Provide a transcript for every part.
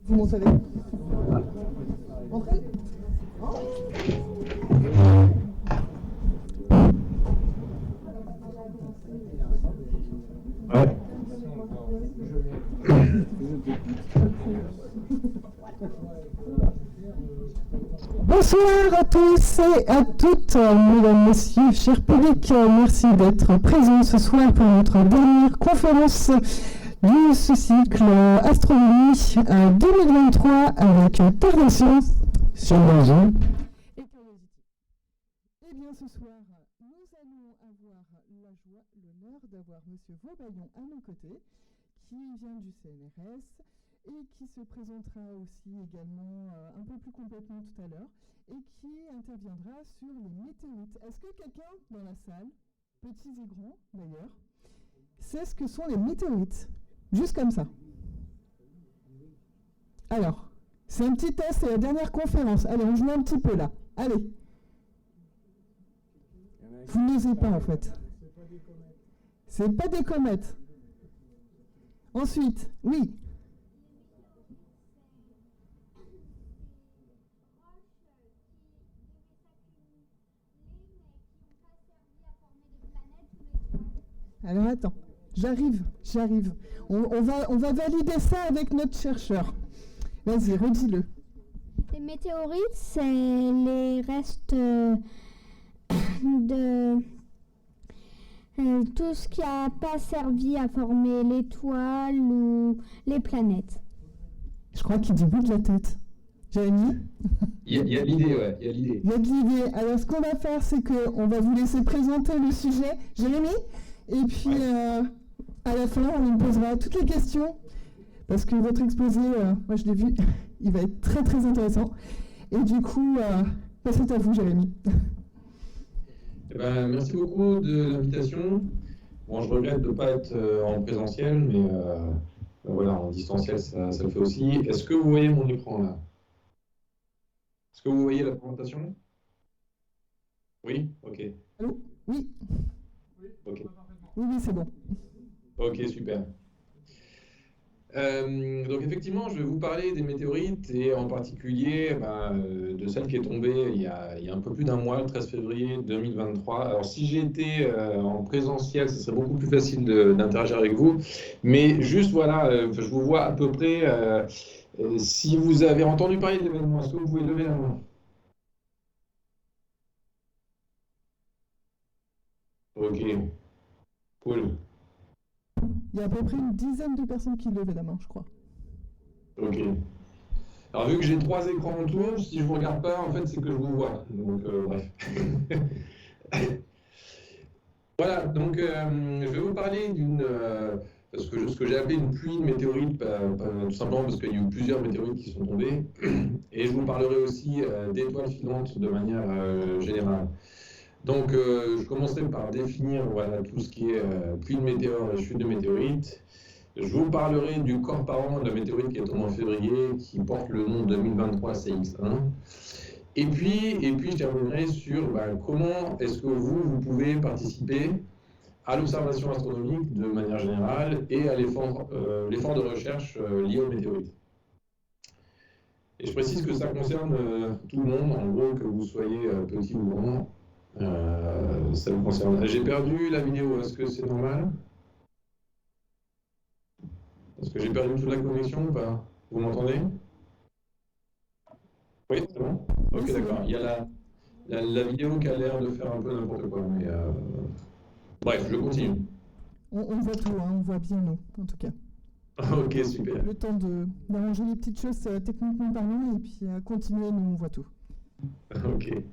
Vous montez avec. Entrez. Ouais. Bonsoir à tous et à toutes, mesdames, messieurs, chers publics. Merci d'être présents ce soir pour notre dernière conférence de ce cycle Astronomie 2023 avec Terre des Sciences, Sciences et Curiosity. Eh bien, ce soir, nous allons avoir la joie, l'honneur d'avoir Monsieur Vaubaillon à nos côtés, qui vient du CNRS et qui se présentera aussi également un peu plus complètement tout à l'heure et qui interviendra sur les météorites. Est-ce que quelqu'un dans la salle, petits et grands d'ailleurs, sait ce que sont les météorites? Juste comme ça. Alors, c'est un petit test, c'est la dernière conférence. Allez, on joue un petit peu là. Allez. Vous n'osez pas en fait. C'est pas des comètes. Ensuite, oui. Alors attends, j'arrive. On va valider ça avec notre chercheur. Vas-y, redis-le. Les météorites, c'est les restes de tout ce qui n'a pas servi à former l'étoile ou les planètes. Je crois qu'il dit oui de la tête. Jérémy? Il y a de l'idée, ouais. Il y a de l'idée. Il y a de l'idée. Alors, ce qu'on va faire, c'est qu'on va vous laisser présenter le sujet. Jérémy? Et puis, à la fin, on vous posera toutes les questions. Parce que votre exposé, moi je l'ai vu, il va être très très intéressant. Et du coup, c'est à vous, Jérémy. Eh ben, merci beaucoup de l'invitation. Bon, je regrette de ne pas être en présentiel, mais voilà, en distanciel, ça le fait aussi. Est-ce que vous voyez mon écran là? Est-ce que vous voyez la présentation? Oui? Ok. Allô? Oui. Ok. Oui, c'est bon. Ok, super. Donc effectivement, je vais vous parler des météorites et en particulier de celle qui est tombée il y a un peu plus d'un mois, le 13 février 2023. Alors si j'étais en présentiel, ce serait beaucoup plus facile d'interagir avec vous. Mais juste voilà, je vous vois à peu près. Si vous avez entendu parler de l'événement, est-ce que vous pouvez lever la main? Ok, cool. Il y a à peu près une dizaine de personnes qui levaient la main, je crois. Ok. Alors, vu que j'ai 3 écrans autour, si je ne vous regarde pas, en fait, c'est que je vous vois. Donc, bref. Voilà, donc je vais vous parler ce que j'ai appelé une pluie de météorites, tout simplement parce qu'il y a eu plusieurs météorites qui sont tombées. Et je vous parlerai aussi d'étoiles filantes de manière générale. Donc, je commencerai par définir voilà, tout ce qui est pluie de météores et chute de météorites. Je vous parlerai du corps parent de météorite qui est tombé en février, qui porte le nom 2023 CX1. Et puis je terminerai sur comment est-ce que vous pouvez participer à l'observation astronomique de manière générale et à l'effort de recherche lié aux météorites. Et je précise que ça concerne tout le monde, en gros, que vous soyez petit ou grand, ça vous concerne. J'ai perdu la vidéo, est-ce que c'est normal? Est-ce que j'ai perdu toute la connexion ou pas? Vous m'entendez? Oui, c'est bon? Ok, d'accord. Il y a la vidéo qui a l'air de faire un peu n'importe quoi, mais bref, je continue. On voit tout, hein, on voit bien nous, en tout cas. Ok, super. Le temps d'arranger les petites choses techniquement parlant, et puis continuer, nous on voit tout. Ok.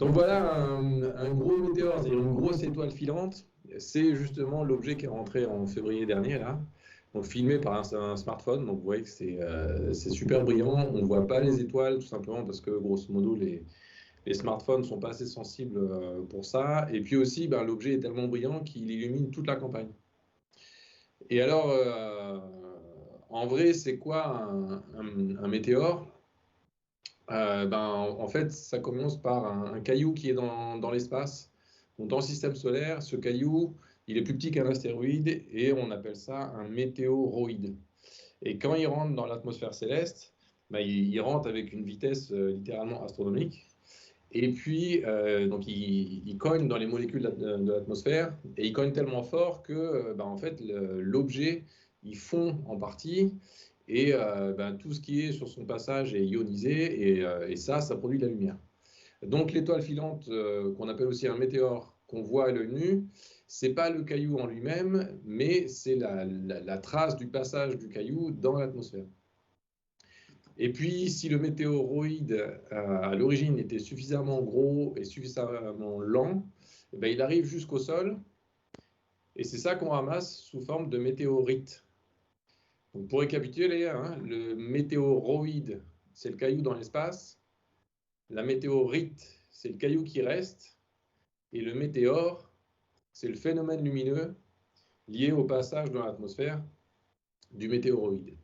Donc voilà, un gros météore, c'est-à-dire une grosse étoile filante, c'est justement l'objet qui est rentré en février dernier, là. Donc filmé par un smartphone, donc vous voyez que c'est super brillant. On ne voit pas les étoiles, tout simplement parce que, grosso modo, les smartphones ne sont pas assez sensibles pour ça. Et puis aussi, l'objet est tellement brillant qu'il illumine toute la campagne. Et alors, en vrai, c'est quoi un météore? En fait, ça commence par un caillou qui est dans l'espace. Donc, dans le système solaire, ce caillou, il est plus petit qu'un astéroïde et on appelle ça un météoroïde. Et quand il rentre dans l'atmosphère céleste, bah, il rentre avec une vitesse littéralement astronomique. Et puis, donc il cogne dans les molécules de l'atmosphère, et il cogne tellement fort que, bah, en fait, l'objet, il fond en partie, et bah, tout ce qui est sur son passage est ionisé, et ça produit de la lumière. Donc l'étoile filante, qu'on appelle aussi un météore, qu'on voit à l'œil nu, c'est pas le caillou en lui-même, mais c'est la trace du passage du caillou dans l'atmosphère. Et puis, si le météoroïde, à l'origine, était suffisamment gros et suffisamment lent, eh bien, il arrive jusqu'au sol, et c'est ça qu'on ramasse sous forme de météorite. Donc, pour récapituler, hein, le météoroïde, c'est le caillou dans l'espace, la météorite, c'est le caillou qui reste, et le météore, c'est le phénomène lumineux lié au passage dans l'atmosphère du météoroïde.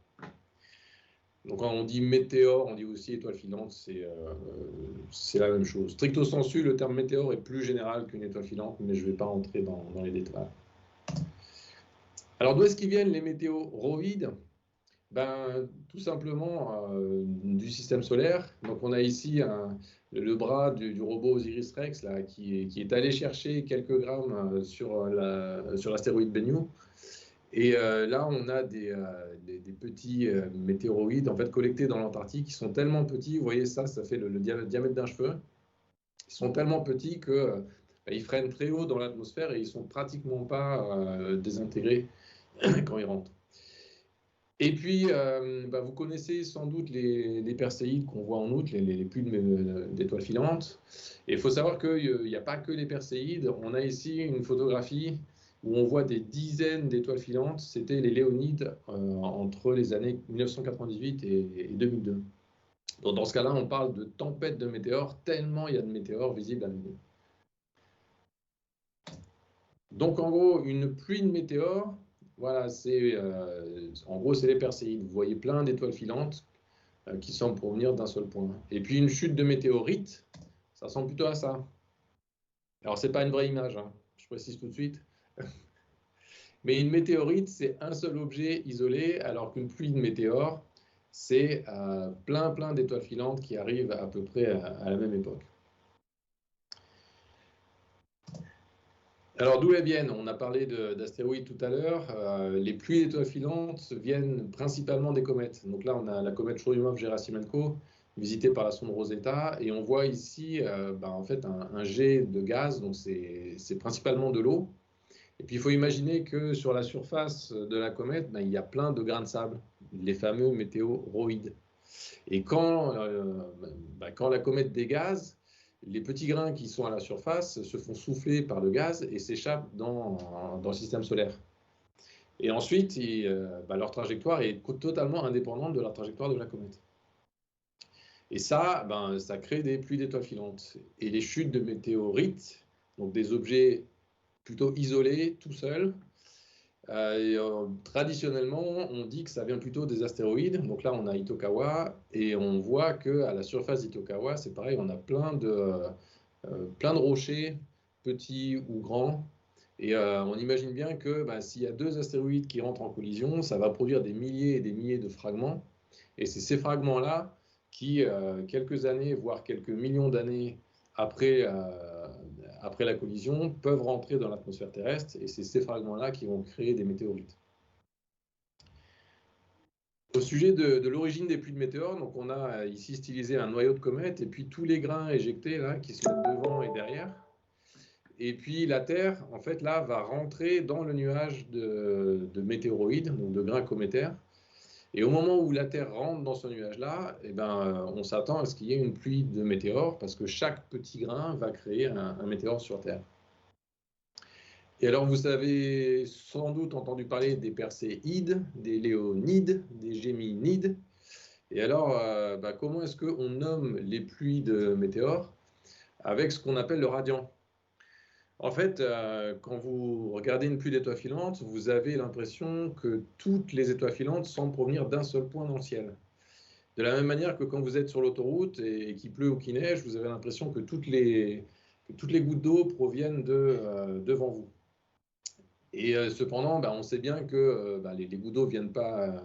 Donc quand on dit météore, on dit aussi étoile filante, c'est la même chose. Stricto sensu, le terme météore est plus général qu'une étoile filante, mais je ne vais pas rentrer dans les détails. Alors d'où est-ce qu'ils viennent les météoroïdes? Ben, tout simplement du système solaire. Donc on a ici le bras du robot Osiris-Rex là, qui est allé chercher quelques grammes sur l'astéroïde Bennu. Et là, on a des petits météoroïdes en fait, collectés dans l'Antarctique qui sont tellement petits, vous voyez ça fait le diamètre d'un cheveu. Ils sont tellement petits que ils freinent très haut dans l'atmosphère et ils ne sont pratiquement pas désintégrés quand ils rentrent. Et puis, vous connaissez sans doute les perséides qu'on voit en outre, les pluies d'étoiles filantes. Et il faut savoir qu'il n'y a pas que les perséides. On a ici une photographie où on voit des dizaines d'étoiles filantes. C'était les Léonides entre les années 1998 et 2002. Donc, dans ce cas-là, on parle de tempête de météores, tellement il y a de météores visibles à l'œil nu. Donc, en gros, une pluie de météores, voilà, en gros, c'est les perséides. Vous voyez plein d'étoiles filantes qui semblent provenir d'un seul point. Et puis, une chute de météorites, ça ressemble plutôt à ça. Alors, ce n'est pas une vraie image, hein, je précise tout de suite. Mais une météorite, c'est un seul objet isolé, alors qu'une pluie de météores, c'est plein d'étoiles filantes qui arrivent à peu près à la même époque. Alors, d'où elles viennent? On a parlé d'astéroïdes tout à l'heure. Les pluies d'étoiles filantes viennent principalement des comètes. Donc là, on a la comète Churyumov-Gerasimenko, visitée par la sonde Rosetta, et on voit ici en fait, un jet de gaz, donc c'est principalement de l'eau. Et puis, il faut imaginer que sur la surface de la comète, il y a plein de grains de sable, les fameux météoroïdes. Et quand la comète dégaze, les petits grains qui sont à la surface se font souffler par le gaz et s'échappent dans le système solaire. Et ensuite, leur trajectoire est totalement indépendante de la trajectoire de la comète. Et ça, ça crée des pluies d'étoiles filantes. Et les chutes de météorites, donc des objets plutôt isolés, tout seuls, traditionnellement, on dit que ça vient plutôt des astéroïdes. Donc là, on a Itokawa, et on voit qu'à la surface d'Itokawa, c'est pareil, on a plein de rochers, petits ou grands. Et on imagine bien que s'il y a deux astéroïdes qui rentrent en collision, ça va produire des milliers et des milliers de fragments. Et c'est ces fragments-là qui, quelques années, voire quelques millions d'années après la collision, peuvent rentrer dans l'atmosphère terrestre, et c'est ces fragments-là qui vont créer des météorites. Au sujet de l'origine des pluies de météores, donc on a ici stylisé un noyau de comète, et puis tous les grains éjectés là, qui sont devant et derrière. Et puis la Terre, en fait, là, va rentrer dans le nuage de météoroïdes, donc de grains cométaires. Et au moment où la Terre rentre dans ce nuage-là, on s'attend à ce qu'il y ait une pluie de météores, parce que chaque petit grain va créer un météore sur Terre. Et alors, vous avez sans doute entendu parler des perséides, des léonides, des géminides. Et alors, comment est-ce qu'on nomme les pluies de météores? Avec ce qu'on appelle le radian. En fait, quand vous regardez une pluie d'étoiles filantes, vous avez l'impression que toutes les étoiles filantes semblent provenir d'un seul point dans le ciel. De la même manière que quand vous êtes sur l'autoroute et qu'il pleut ou qu'il neige, vous avez l'impression que toutes les gouttes d'eau proviennent devant vous. Et cependant, on sait bien que les gouttes d'eau ne viennent pas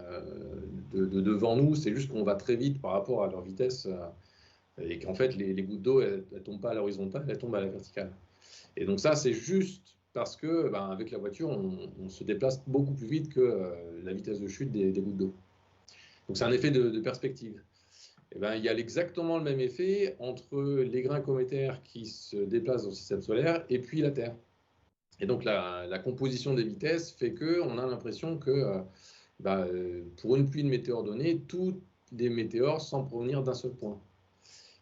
de devant nous, c'est juste qu'on va très vite par rapport à leur vitesse, et qu'en fait, les gouttes d'eau, elles ne tombent pas à l'horizontale, elles tombent à la verticale. Et donc ça, c'est juste parce que avec la voiture, on se déplace beaucoup plus vite que la vitesse de chute des gouttes d'eau. Donc c'est un effet de perspective. Et il y a exactement le même effet entre les grains cométaires qui se déplacent dans le système solaire et puis la Terre. Et donc la composition des vitesses fait qu'on a l'impression que pour une pluie de météores donnée, tous les météores semblent provenir d'un seul point.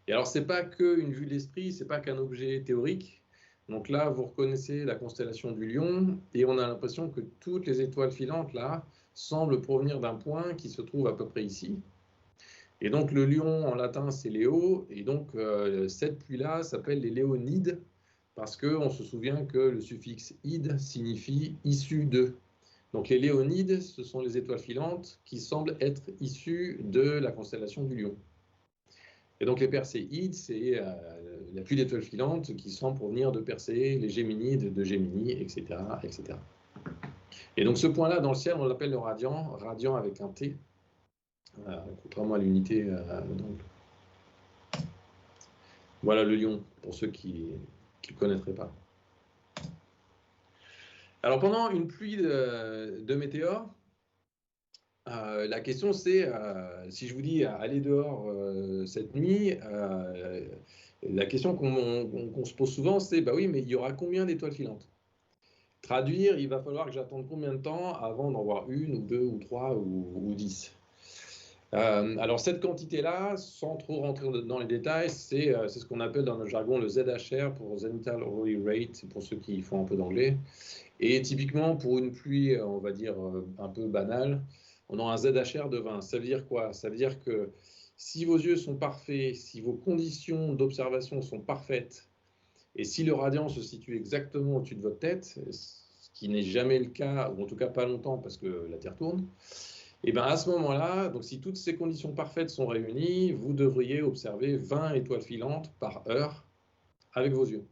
Et alors, ce n'est pas qu'une vue de l'esprit, ce n'est pas qu'un objet théorique. Donc là, vous reconnaissez la constellation du Lion, et on a l'impression que toutes les étoiles filantes, là, semblent provenir d'un point qui se trouve à peu près ici. Et donc, le Lion, en latin, c'est Léo, et donc cette pluie-là s'appelle les Léonides, parce qu'on se souvient que le suffixe ide signifie « issu de ». Donc les Léonides, ce sont les étoiles filantes qui semblent être issues de la constellation du Lion. Et donc les Perséides, c'est la pluie d'étoiles filantes qui semble provenir de Persée, les Géminides de Géminis, etc., etc. Et donc ce point-là dans le ciel, on l'appelle le radiant, radiant avec un T, contrairement à l'unité d'angle. Voilà le Lion, pour ceux qui ne connaîtraient pas. Alors pendant une pluie de météores, la question c'est, si je vous dis allez dehors cette nuit, la question qu'on se pose souvent c'est, oui, mais il y aura combien d'étoiles filantes? Traduire, il va falloir que j'attende combien de temps avant d'en voir une, ou deux, ou trois, ou 10. Alors cette quantité-là, sans trop rentrer dans les détails, c'est ce qu'on appelle dans le jargon le ZHR, pour Zenithal Hourly Rate, pour ceux qui font un peu d'anglais. Et typiquement, pour une pluie, on va dire, un peu banale, on a un ZHR de 20. Ça veut dire quoi? Ça veut dire que si vos yeux sont parfaits, si vos conditions d'observation sont parfaites, et si le radiant se situe exactement au-dessus de votre tête, ce qui n'est jamais le cas, ou en tout cas pas longtemps parce que la Terre tourne, et bien à ce moment-là, donc si toutes ces conditions parfaites sont réunies, vous devriez observer 20 étoiles filantes par heure avec vos yeux.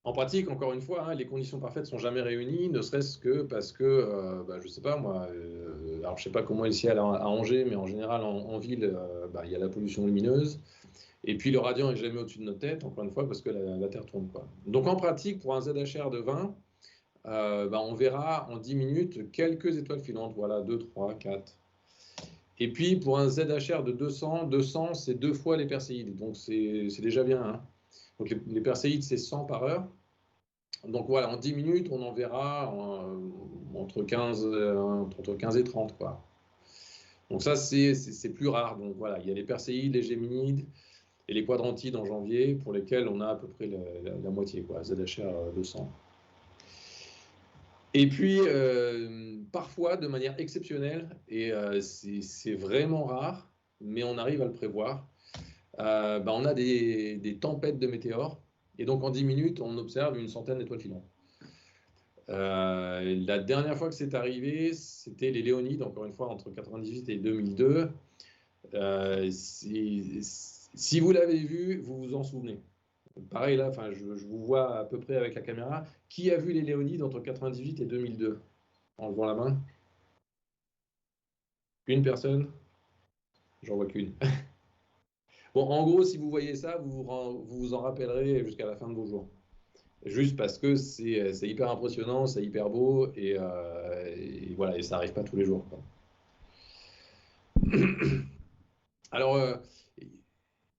En pratique, encore une fois, les conditions parfaites ne sont jamais réunies, ne serait-ce que parce que, je ne sais pas moi, alors je ne sais pas comment est le ciel à Angers, mais en général en ville, il y a la pollution lumineuse, et puis le radiant n'est jamais au-dessus de notre tête, encore une fois, parce que la Terre tourne, quoi. Donc en pratique, pour un ZHR de 20, on verra en 10 minutes quelques étoiles filantes, voilà, 2, 3, 4. Et puis pour un ZHR de 200 c'est 2 fois les Perséides, donc c'est déjà bien, hein. Donc les Perséides, c'est 100 par heure. Donc voilà, en 10 minutes, on en verra entre 15 et 30, quoi. Donc ça, c'est plus rare. Donc voilà, il y a les Perséides, les Géminides et les Quadrantides en janvier, pour lesquels on a à peu près la moitié, quoi, ZHR 200. Et puis, parfois, de manière exceptionnelle, et c'est vraiment rare, mais on arrive à le prévoir, on a des tempêtes de météores, et donc en 10 minutes, on observe une centaine d'étoiles filantes. La dernière fois que c'est arrivé, c'était les Léonides, encore une fois, entre 1998 et 2002. Si vous l'avez vu, vous vous en souvenez. Pareil, là, je vous vois à peu près avec la caméra. Qui a vu les Léonides entre 1998 et 2002? En levant la main. Une personne? J'en vois qu'une. Bon, en gros, si vous voyez ça, vous vous en rappellerez jusqu'à la fin de vos jours. Juste parce que c'est hyper impressionnant, c'est hyper beau, et voilà, et ça n'arrive pas tous les jours, quoi. Alors,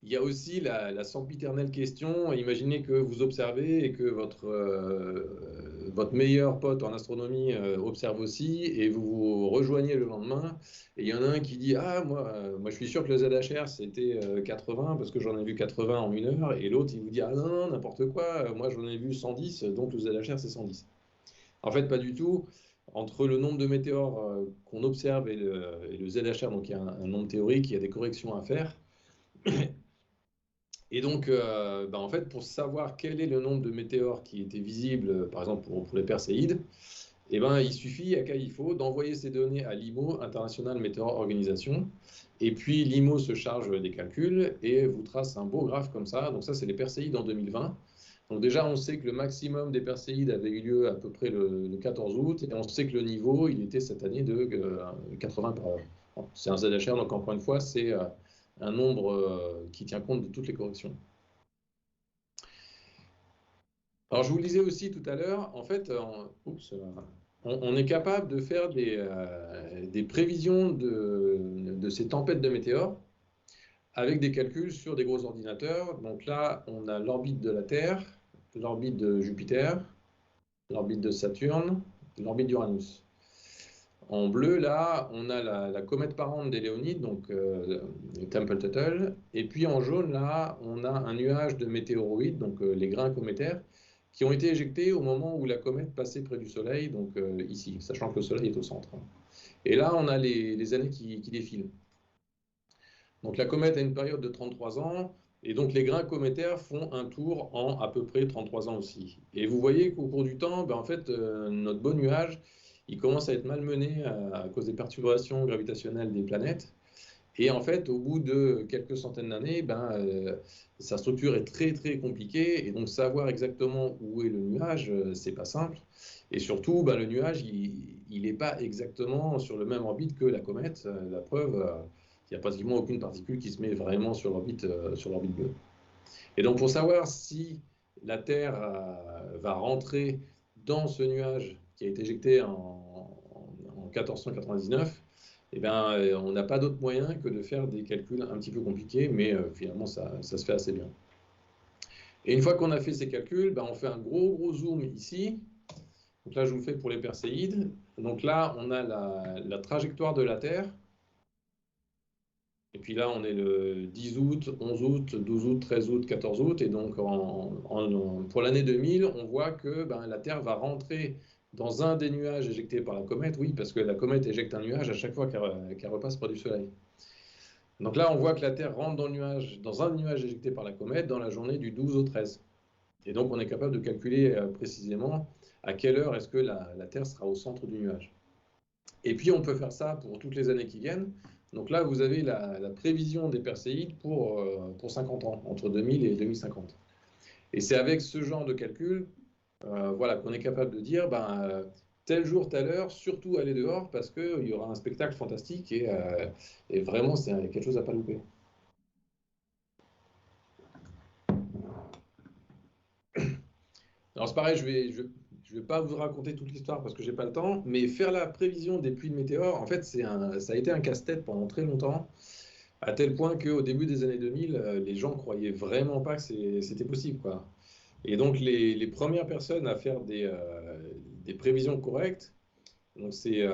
il y a aussi la sempiternelle question. Imaginez que vous observez et que votre meilleur pote en astronomie observe aussi, et vous vous rejoignez le lendemain, et il y en a un qui dit « Ah, moi je suis sûr que le ZHR c'était 80 parce que j'en ai vu 80 en 1 heure », et l'autre il vous dit « Ah non, n'importe quoi, moi j'en ai vu 110, donc le ZHR c'est 110 ». En fait, pas du tout. Entre le nombre de météores qu'on observe et le ZHR, donc il y a un nombre théorique, il y a des corrections à faire. Et donc, en fait, pour savoir quel est le nombre de météores qui étaient visibles, par exemple pour les Perséides, il suffit, à cas il faut, d'envoyer ces données à l'IMO, International Meteor Organization, et puis l'IMO se charge des calculs et vous trace un beau graphe comme ça. Donc ça, c'est les Perséides en 2020. Donc déjà, on sait que le maximum des Perséides avait eu lieu à peu près le 14 août, et on sait que le niveau, il était cette année de 80 par heure. Bon, c'est un ZHR, donc encore une fois, c'est un nombre qui tient compte de toutes les corrections. Alors je vous le disais aussi tout à l'heure, en fait, on est capable de faire des prévisions de ces tempêtes de météores avec des calculs sur des gros ordinateurs. Donc là, on a l'orbite de la Terre, l'orbite de Jupiter, l'orbite de Saturne, l'orbite d'Uranus. En bleu, là, on a la comète parente des Léonides, donc Tempel-Tuttle. Et puis en jaune, là, on a un nuage de météoroïdes, donc les grains cométaires, qui ont été éjectés au moment où la comète passait près du Soleil, donc ici, sachant que le Soleil est au centre. Et là, on a les années qui défilent. Donc la comète a une période de 33 ans, et donc les grains cométaires font un tour en à peu près 33 ans aussi. Et vous voyez qu'au cours du temps, ben, en fait, notre beau nuage, il commence à être malmené à cause des perturbations gravitationnelles des planètes. Et en fait, au bout de quelques centaines d'années, ben, sa structure est très très compliquée. Et donc savoir exactement où est le nuage, c'est pas simple. Et surtout, ben, le nuage, il n'est pas exactement sur le même orbite que la comète. La preuve, il n'y a pratiquement aucune particule qui se met vraiment sur l'orbite bleue. Et donc pour savoir si la Terre va rentrer dans ce nuage qui a été éjecté en 1499, eh bien, on n'a pas d'autre moyen que de faire des calculs un petit peu compliqués, mais finalement ça se fait assez bien. Et une fois qu'on a fait ces calculs, ben, on fait un gros zoom ici. Donc là, je vous le fais pour les Perséides. Donc là, on a la trajectoire de la Terre. Et puis là, on est le 10 août, 11 août, 12 août, 13 août, 14 août. Et donc, pour l'année 2000, on voit que ben, la Terre va rentrer dans un des nuages éjectés par la comète. Oui, parce que la comète éjecte un nuage à chaque fois qu'elle repasse près du Soleil. Donc là, on voit que la Terre rentre dans un nuage éjecté par la comète dans la journée du 12 au 13. Et donc, on est capable de calculer précisément à quelle heure est-ce que la Terre sera au centre du nuage. Et puis, on peut faire ça pour toutes les années qui viennent. Donc là, vous avez la prévision des Perséides pour 50 ans, entre 2000 et 2050. Et c'est avec ce genre de calcul voilà, qu'on est capable de dire, ben, tel jour, telle heure, surtout aller dehors, parce qu'il y aura un spectacle fantastique et vraiment, c'est quelque chose à ne pas louper. Alors c'est pareil, je vais pas vous raconter toute l'histoire parce que j'ai pas le temps, mais faire la prévision des pluies de météores, en fait, ça a été un casse-tête pendant très longtemps, à tel point qu'au début des années 2000, les gens croyaient vraiment pas que c'était possible, quoi. Et donc les premières personnes à faire des prévisions correctes, donc c'est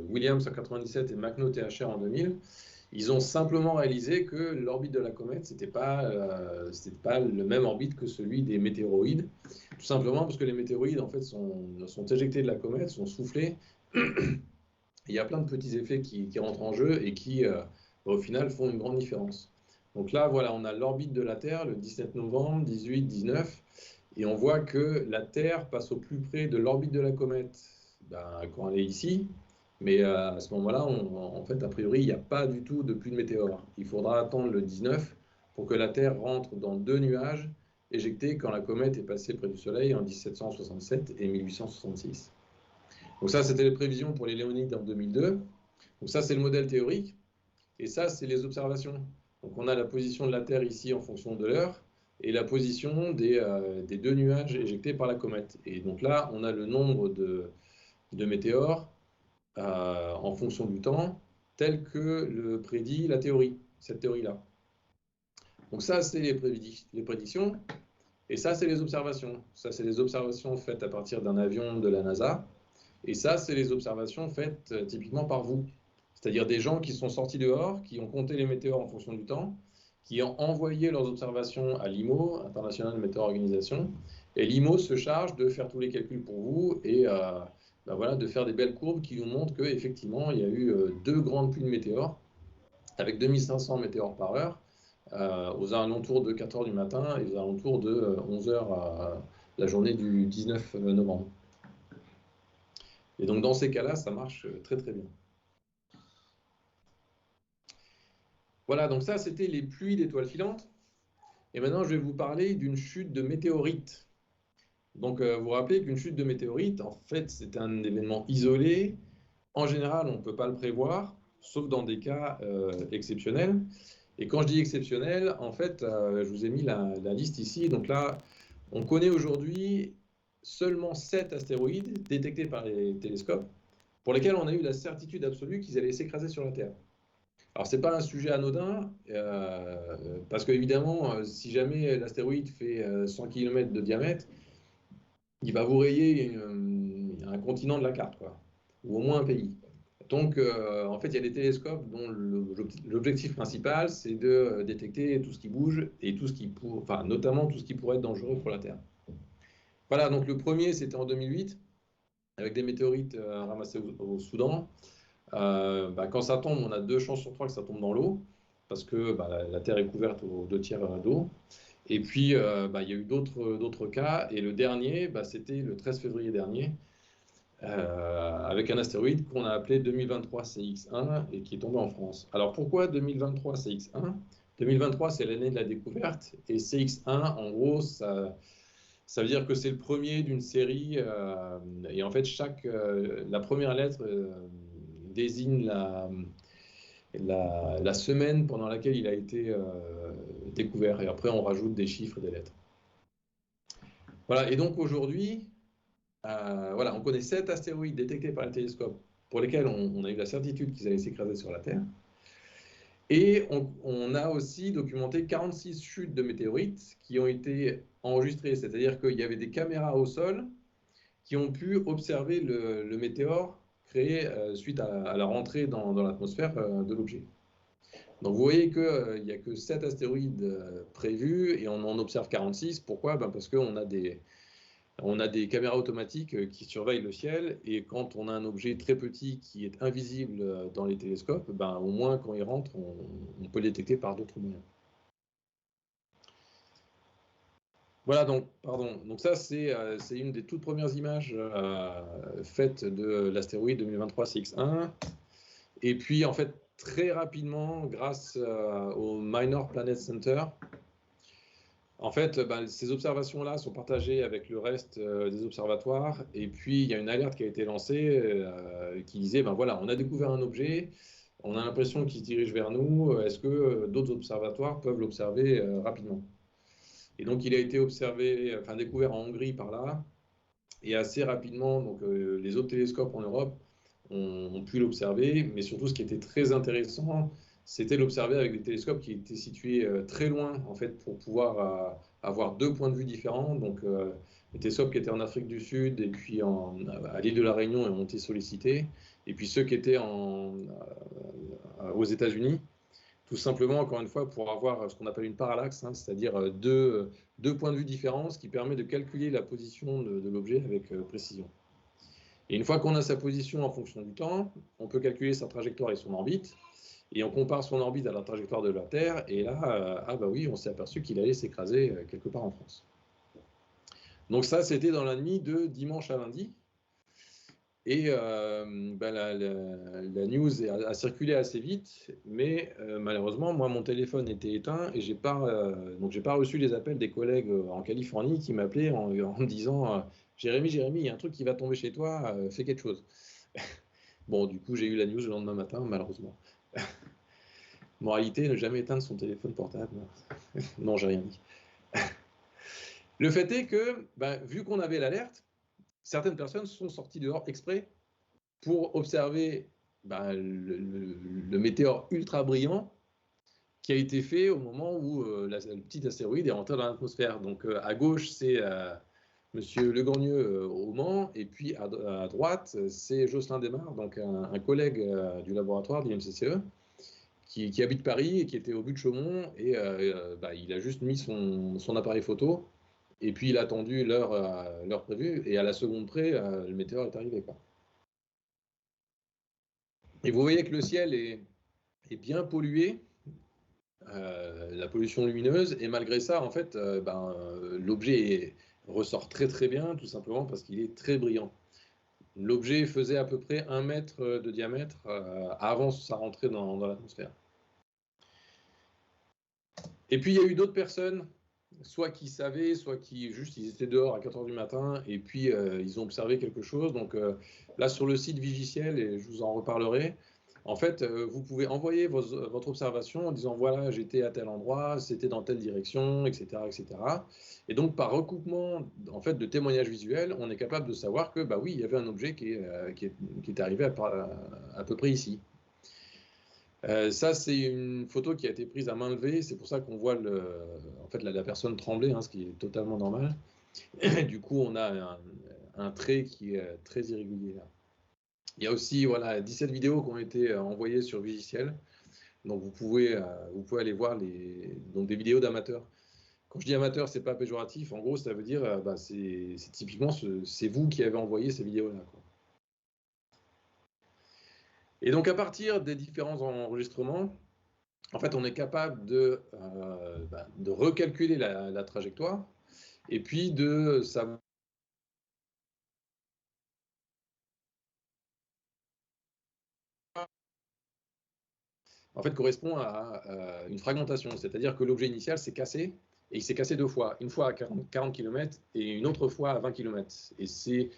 Williams en 97 et McNaught THR en 2000. Ils ont simplement réalisé que l'orbite de la comète, c'était pas le même orbite que celui des météoroïdes, tout simplement parce que les météoroïdes en fait sont éjectés de la comète, sont soufflés. Il y a plein de petits effets qui rentrent en jeu et qui, au final, font une grande différence. Donc là, voilà, on a l'orbite de la Terre le 17 novembre, 18, 19, et on voit que la Terre passe au plus près de l'orbite de la comète quand elle est ici. Mais à ce moment-là, en fait, a priori, il n'y a pas du tout de pluie de météores. Il faudra attendre le 19 pour que la Terre rentre dans deux nuages éjectés quand la comète est passée près du Soleil en 1767 et 1866. Donc ça, c'était les prévisions pour les Léonides en 2002. Donc ça, c'est le modèle théorique. Et ça, c'est les observations. Donc on a la position de la Terre ici en fonction de l'heure et la position des deux nuages éjectés par la comète. Et donc là, on a le nombre de météores en fonction du temps, tel que le prédit la théorie, cette théorie-là. Donc ça, c'est les prédictions, et ça, c'est les observations. Ça, c'est les observations faites à partir d'un avion de la NASA, et ça, c'est les observations faites typiquement par vous. C'est-à-dire des gens qui sont sortis dehors, qui ont compté les météores en fonction du temps, qui ont envoyé leurs observations à l'IMO, International Meteor Organization, et l'IMO se charge de faire tous les calculs pour vous et voilà, de faire des belles courbes qui nous montrent qu'effectivement, il y a eu deux grandes pluies de météores, avec 2500 météores par heure, aux alentours de 4 h du matin et aux alentours de 11 h la journée du 19 novembre. Et donc dans ces cas-là, ça marche très très bien. Voilà, donc ça c'était les pluies d'étoiles filantes. Et maintenant je vais vous parler d'une chute de météorites. Donc, vous vous rappelez qu'une chute de météorite, en fait, c'est un événement isolé. En général, on ne peut pas le prévoir, sauf dans des cas exceptionnels. Et quand je dis exceptionnel, en fait, je vous ai mis la liste ici. Donc là, on connaît aujourd'hui seulement 7 astéroïdes détectés par les télescopes, pour lesquels on a eu la certitude absolue qu'ils allaient s'écraser sur la Terre. Alors, ce n'est pas un sujet anodin, parce qu'évidemment, si jamais l'astéroïde fait 100 km de diamètre, il va vous rayer un continent de la carte, quoi, ou au moins un pays. Donc, en fait, il y a des télescopes dont l'objectif principal, c'est de détecter tout ce qui bouge et tout ce qui enfin, notamment tout ce qui pourrait être dangereux pour la Terre. Voilà, donc le premier, c'était en 2008, avec des météorites ramassées au Soudan. Quand ça tombe, on a 2 chances sur 3 que ça tombe dans l'eau, parce que la Terre est couverte aux 2 tiers d'eau. Et puis, il y a eu d'autres cas. Et le dernier, c'était le 13 février dernier, avec un astéroïde qu'on a appelé 2023 CX1 et qui est tombé en France. Alors, pourquoi 2023 CX1? 2023, c'est l'année de la découverte. Et CX1, en gros, ça veut dire que c'est le premier d'une série. Et en fait, la première lettre désigne la semaine pendant laquelle il a été découvert. Et après, on rajoute des chiffres et des lettres. Voilà, et donc aujourd'hui, on connaît 7 astéroïdes détectés par les télescopes pour lesquels on a eu la certitude qu'ils allaient s'écraser sur la Terre. Et on a aussi documenté 46 chutes de météorites qui ont été enregistrées, c'est-à-dire qu'il y avait des caméras au sol qui ont pu observer le météore créé suite à la rentrée dans l'atmosphère de l'objet. Donc vous voyez qu'il n'y a que 7 astéroïdes prévus et on en observe 46. Pourquoi? Parce qu'on a des caméras automatiques qui surveillent le ciel, et quand on a un objet très petit qui est invisible dans les télescopes, au moins quand il rentre, on peut le détecter par d'autres moyens. Voilà, donc ça c'est une des toutes premières images faites de l'astéroïde 2023 CX1. Et puis en fait, très rapidement, grâce au Minor Planet Center, en fait, ces observations-là sont partagées avec le reste des observatoires. Et puis, il y a une alerte qui a été lancée qui disait, voilà, on a découvert un objet, on a l'impression qu'il se dirige vers nous. Est-ce que d'autres observatoires peuvent l'observer rapidement? Et donc, il a été découvert en Hongrie par là. Et assez rapidement, donc, les autres télescopes en Europe ont pu l'observer. Mais surtout, ce qui était très intéressant, c'était l'observer avec des télescopes qui étaient situés très loin, en fait, pour pouvoir avoir 2 points de vue différents. Donc, les télescopes qui étaient en Afrique du Sud et puis à l'île de la Réunion ont été sollicités. Et puis ceux qui étaient aux États-Unis, tout simplement, encore une fois, pour avoir ce qu'on appelle une parallaxe, c'est-à-dire deux points de vue différents, ce qui permet de calculer la position de l'objet avec précision. Et une fois qu'on a sa position en fonction du temps, on peut calculer sa trajectoire et son orbite. Et on compare son orbite à la trajectoire de la Terre, et là, oui, on s'est aperçu qu'il allait s'écraser quelque part en France. Donc ça, c'était dans la nuit de dimanche à lundi. Et la news a circulé assez vite, mais malheureusement, moi, mon téléphone était éteint et j'ai pas reçu les appels des collègues en Californie qui m'appelaient en me disant Jérémy, il y a un truc qui va tomber chez toi, fais quelque chose. Bon, du coup, j'ai eu la news le lendemain matin, malheureusement. Moralité, ne jamais éteindre son téléphone portable. Non, j'ai rien dit. Le fait est que, vu qu'on avait l'alerte, certaines personnes sont sorties dehors exprès pour observer le météore ultra brillant qui a été fait au moment où le petit astéroïde est rentré dans l'atmosphère. Donc à gauche, c'est Monsieur Legrenieux au Mans, et puis à droite, c'est Jocelyn Desmar, donc un collègue du laboratoire de l'IMCCE, qui habite Paris et qui était au but de Chaumont, et il a juste mis son appareil photo, et puis il a attendu l'heure prévue, et à la seconde près, le météore est arrivé, quoi. Et vous voyez que le ciel est bien pollué, la pollution lumineuse, et malgré ça, en fait, l'objet ressort très très bien, tout simplement parce qu'il est très brillant. L'objet faisait à peu près 1 mètre de diamètre avant sa rentrée dans l'atmosphère. Et puis il y a eu d'autres personnes soit qui savaient, soit qui juste ils étaient dehors à 4 h du matin et puis ils ont observé quelque chose. Donc là sur le site Vigiciel, et je vous en reparlerai, en fait vous pouvez envoyer votre observation en disant voilà j'étais à tel endroit, c'était dans telle direction, etc., etc. Et donc par recoupement en fait de témoignages visuels, on est capable de savoir que bah oui il y avait un objet qui est arrivé à peu près ici. Ça, c'est une photo qui a été prise à main levée. C'est pour ça qu'on voit en fait, la personne trembler, hein, ce qui est totalement normal. Du coup, on a un trait qui est très irrégulier là. Il y a aussi voilà, 17 vidéos qui ont été envoyées sur Vigiciel. Donc, vous pouvez aller voir donc, des vidéos d'amateurs. Quand je dis amateur, c'est pas péjoratif. En gros, ça veut dire bah, c'est typiquement c'est vous qui avez envoyé ces vidéos-là, quoi. Et donc, à partir des différents enregistrements, en fait, on est capable de recalculer la trajectoire et puis de savoir en fait correspond à une fragmentation, c'est-à-dire que l'objet initial s'est cassé et il s'est cassé deux fois, une fois à 40 km et une autre fois à 20 km. Et c'est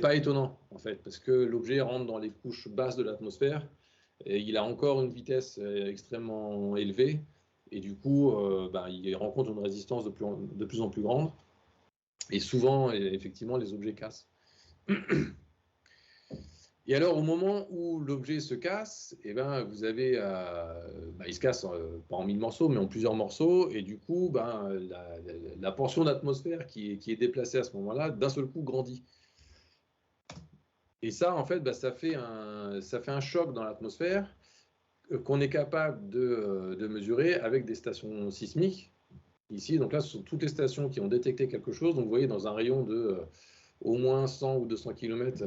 pas étonnant en fait parce que l'objet rentre dans les couches basses de l'atmosphère et il a encore une vitesse extrêmement élevée et du coup il rencontre une résistance de plus en plus grande et souvent effectivement les objets cassent. Et alors, au moment où l'objet se casse, eh ben, vous avez, il se casse pas en 1000 morceaux, mais en plusieurs morceaux, et du coup, la portion d'atmosphère qui est déplacée à ce moment-là, d'un seul coup, grandit. Et ça, en fait, ça fait un choc dans l'atmosphère qu'on est capable de mesurer avec des stations sismiques. Ici, donc là, ce sont toutes les stations qui ont détecté quelque chose. Donc, vous voyez, dans un rayon de au moins 100 ou 200 km,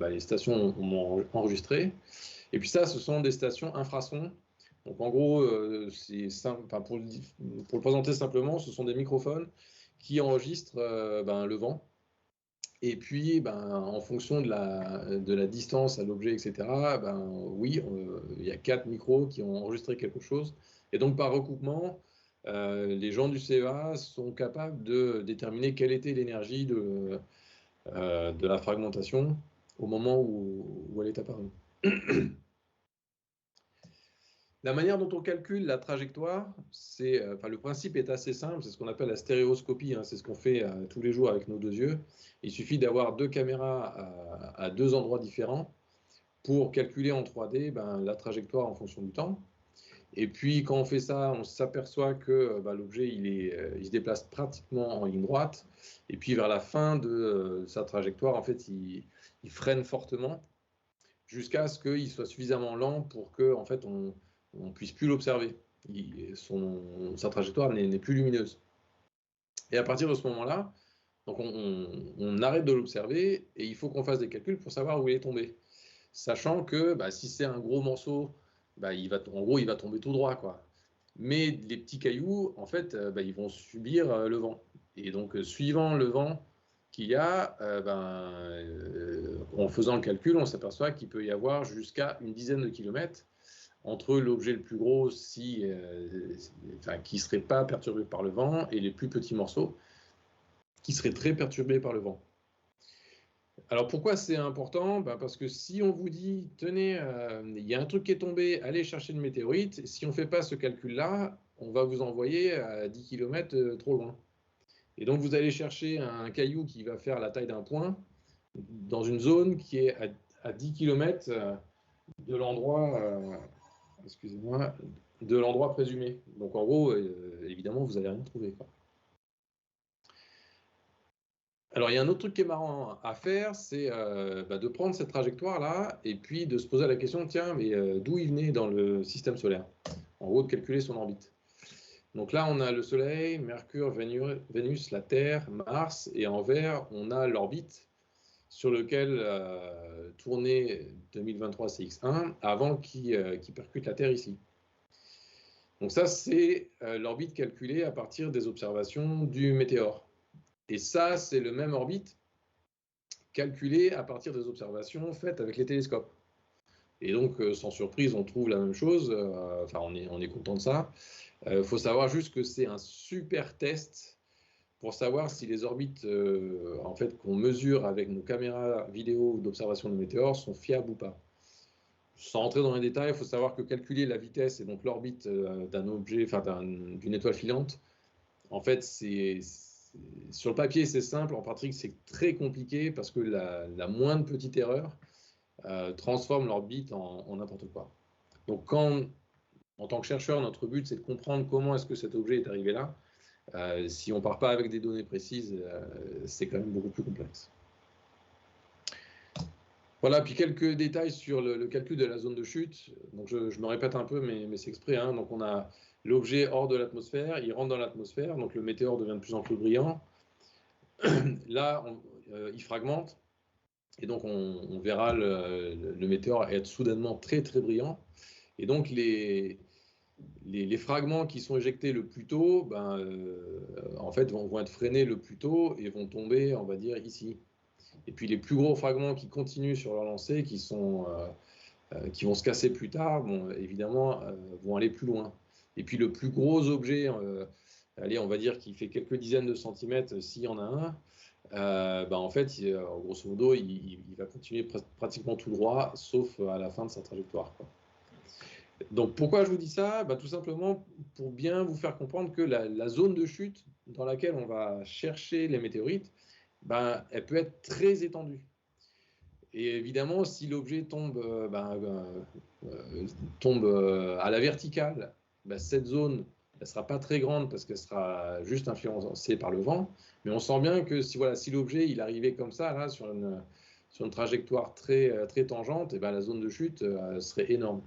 les stations ont enregistré. Et puis ça, ce sont des stations infrasons. Donc en gros, c'est simple, pour le présenter simplement, ce sont des microphones qui enregistrent le vent. Et puis, en fonction de la distance à l'objet, etc., oui, il y a 4 micros qui ont enregistré quelque chose. Et donc, par recoupement, les gens du CEA sont capables de déterminer quelle était l'énergie de la fragmentation au moment où elle est apparue. La manière dont on calcule la trajectoire, le principe est assez simple, c'est ce qu'on appelle la stéréoscopie, hein, c'est ce qu'on fait tous les jours avec nos deux yeux. Il suffit d'avoir deux caméras à deux endroits différents pour calculer en 3D la trajectoire en fonction du temps. Et puis quand on fait ça, on s'aperçoit que l'objet il se déplace pratiquement en ligne droite. Et puis vers la fin de sa trajectoire, en fait, il freine fortement jusqu'à ce qu'il soit suffisamment lent pour que en fait, on ne puisse plus l'observer. Sa trajectoire n'est plus lumineuse. Et à partir de ce moment-là, donc on arrête de l'observer et il faut qu'on fasse des calculs pour savoir où il est tombé. Sachant que si c'est un gros morceau, il va tomber tout droit, quoi. Mais les petits cailloux, en fait, ils vont subir le vent. Et donc, suivant le vent qu'il y a, en faisant le calcul, on s'aperçoit qu'il peut y avoir jusqu'à une dizaine de kilomètres entre l'objet le plus gros qui ne serait pas perturbé par le vent et les plus petits morceaux qui seraient très perturbés par le vent. Alors pourquoi c'est important? Parce que si on vous dit, tenez, il y a un truc qui est tombé, allez chercher une météorite, si on ne fait pas ce calcul-là, on va vous envoyer à 10 km trop loin. Et donc vous allez chercher un caillou qui va faire la taille d'un point dans une zone qui est à 10 km de l'endroit, de l'endroit présumé. Donc en gros, évidemment, vous n'allez rien trouver, quoi. Alors, il y a un autre truc qui est marrant à faire, c'est de prendre cette trajectoire-là et puis de se poser la question, tiens, mais d'où il venait dans le système solaire? En gros, de calculer son orbite. Donc là, on a le Soleil, Mercure, Vénus, la Terre, Mars, et en vert, on a l'orbite sur lequel tournait 2023 CX1 avant qu'il percute la Terre ici. Donc ça, c'est l'orbite calculée à partir des observations du météore. Et ça, c'est le même orbite calculé à partir des observations faites avec les télescopes. Et donc, sans surprise, on trouve la même chose. On est content de ça. faut savoir juste que c'est un super test pour savoir si les orbites en fait, qu'on mesure avec nos caméras vidéo d'observation de météores sont fiables ou pas. Sans rentrer dans les détails, il faut savoir que calculer la vitesse et donc l'orbite d'un objet, enfin d'une étoile filante, en fait, sur le papier, c'est simple. En pratique, c'est très compliqué parce que la moindre petite erreur transforme l'orbite en n'importe quoi. Donc, en tant que chercheur, notre but, c'est de comprendre comment est-ce que cet objet est arrivé là. Si on ne part pas avec des données précises, c'est quand même beaucoup plus complexe. Voilà, puis quelques détails sur le calcul de la zone de chute. Donc je me répète un peu, mais c'est exprès. Hein. Donc on a l'objet hors de l'atmosphère, il rentre dans l'atmosphère, donc le météore devient de plus en plus brillant. Là, il fragmente, et donc on verra le météore être soudainement très très brillant. Et donc les fragments qui sont éjectés le plus tôt, en fait, vont être freinés le plus tôt et vont tomber, on va dire, ici. Et puis les plus gros fragments qui continuent sur leur lancée, qui vont se casser plus tard, bon, évidemment, vont aller plus loin. Et puis le plus gros objet, allez, on va dire qu'il fait quelques dizaines de centimètres, s'il y en a un, en fait, grosso modo, il va continuer pratiquement tout droit, sauf à la fin de sa trajectoire, quoi. Donc pourquoi je vous dis ça? Tout simplement pour bien vous faire comprendre que la zone de chute dans laquelle on va chercher les météorites, elle peut être très étendue. Et évidemment, si l'objet tombe à la verticale, cette zone ne sera pas très grande parce qu'elle sera juste influencée par le vent. Mais on sent bien que si l'objet il arrivait comme ça, là, sur une trajectoire très, très tangente, et la zone de chute serait énorme.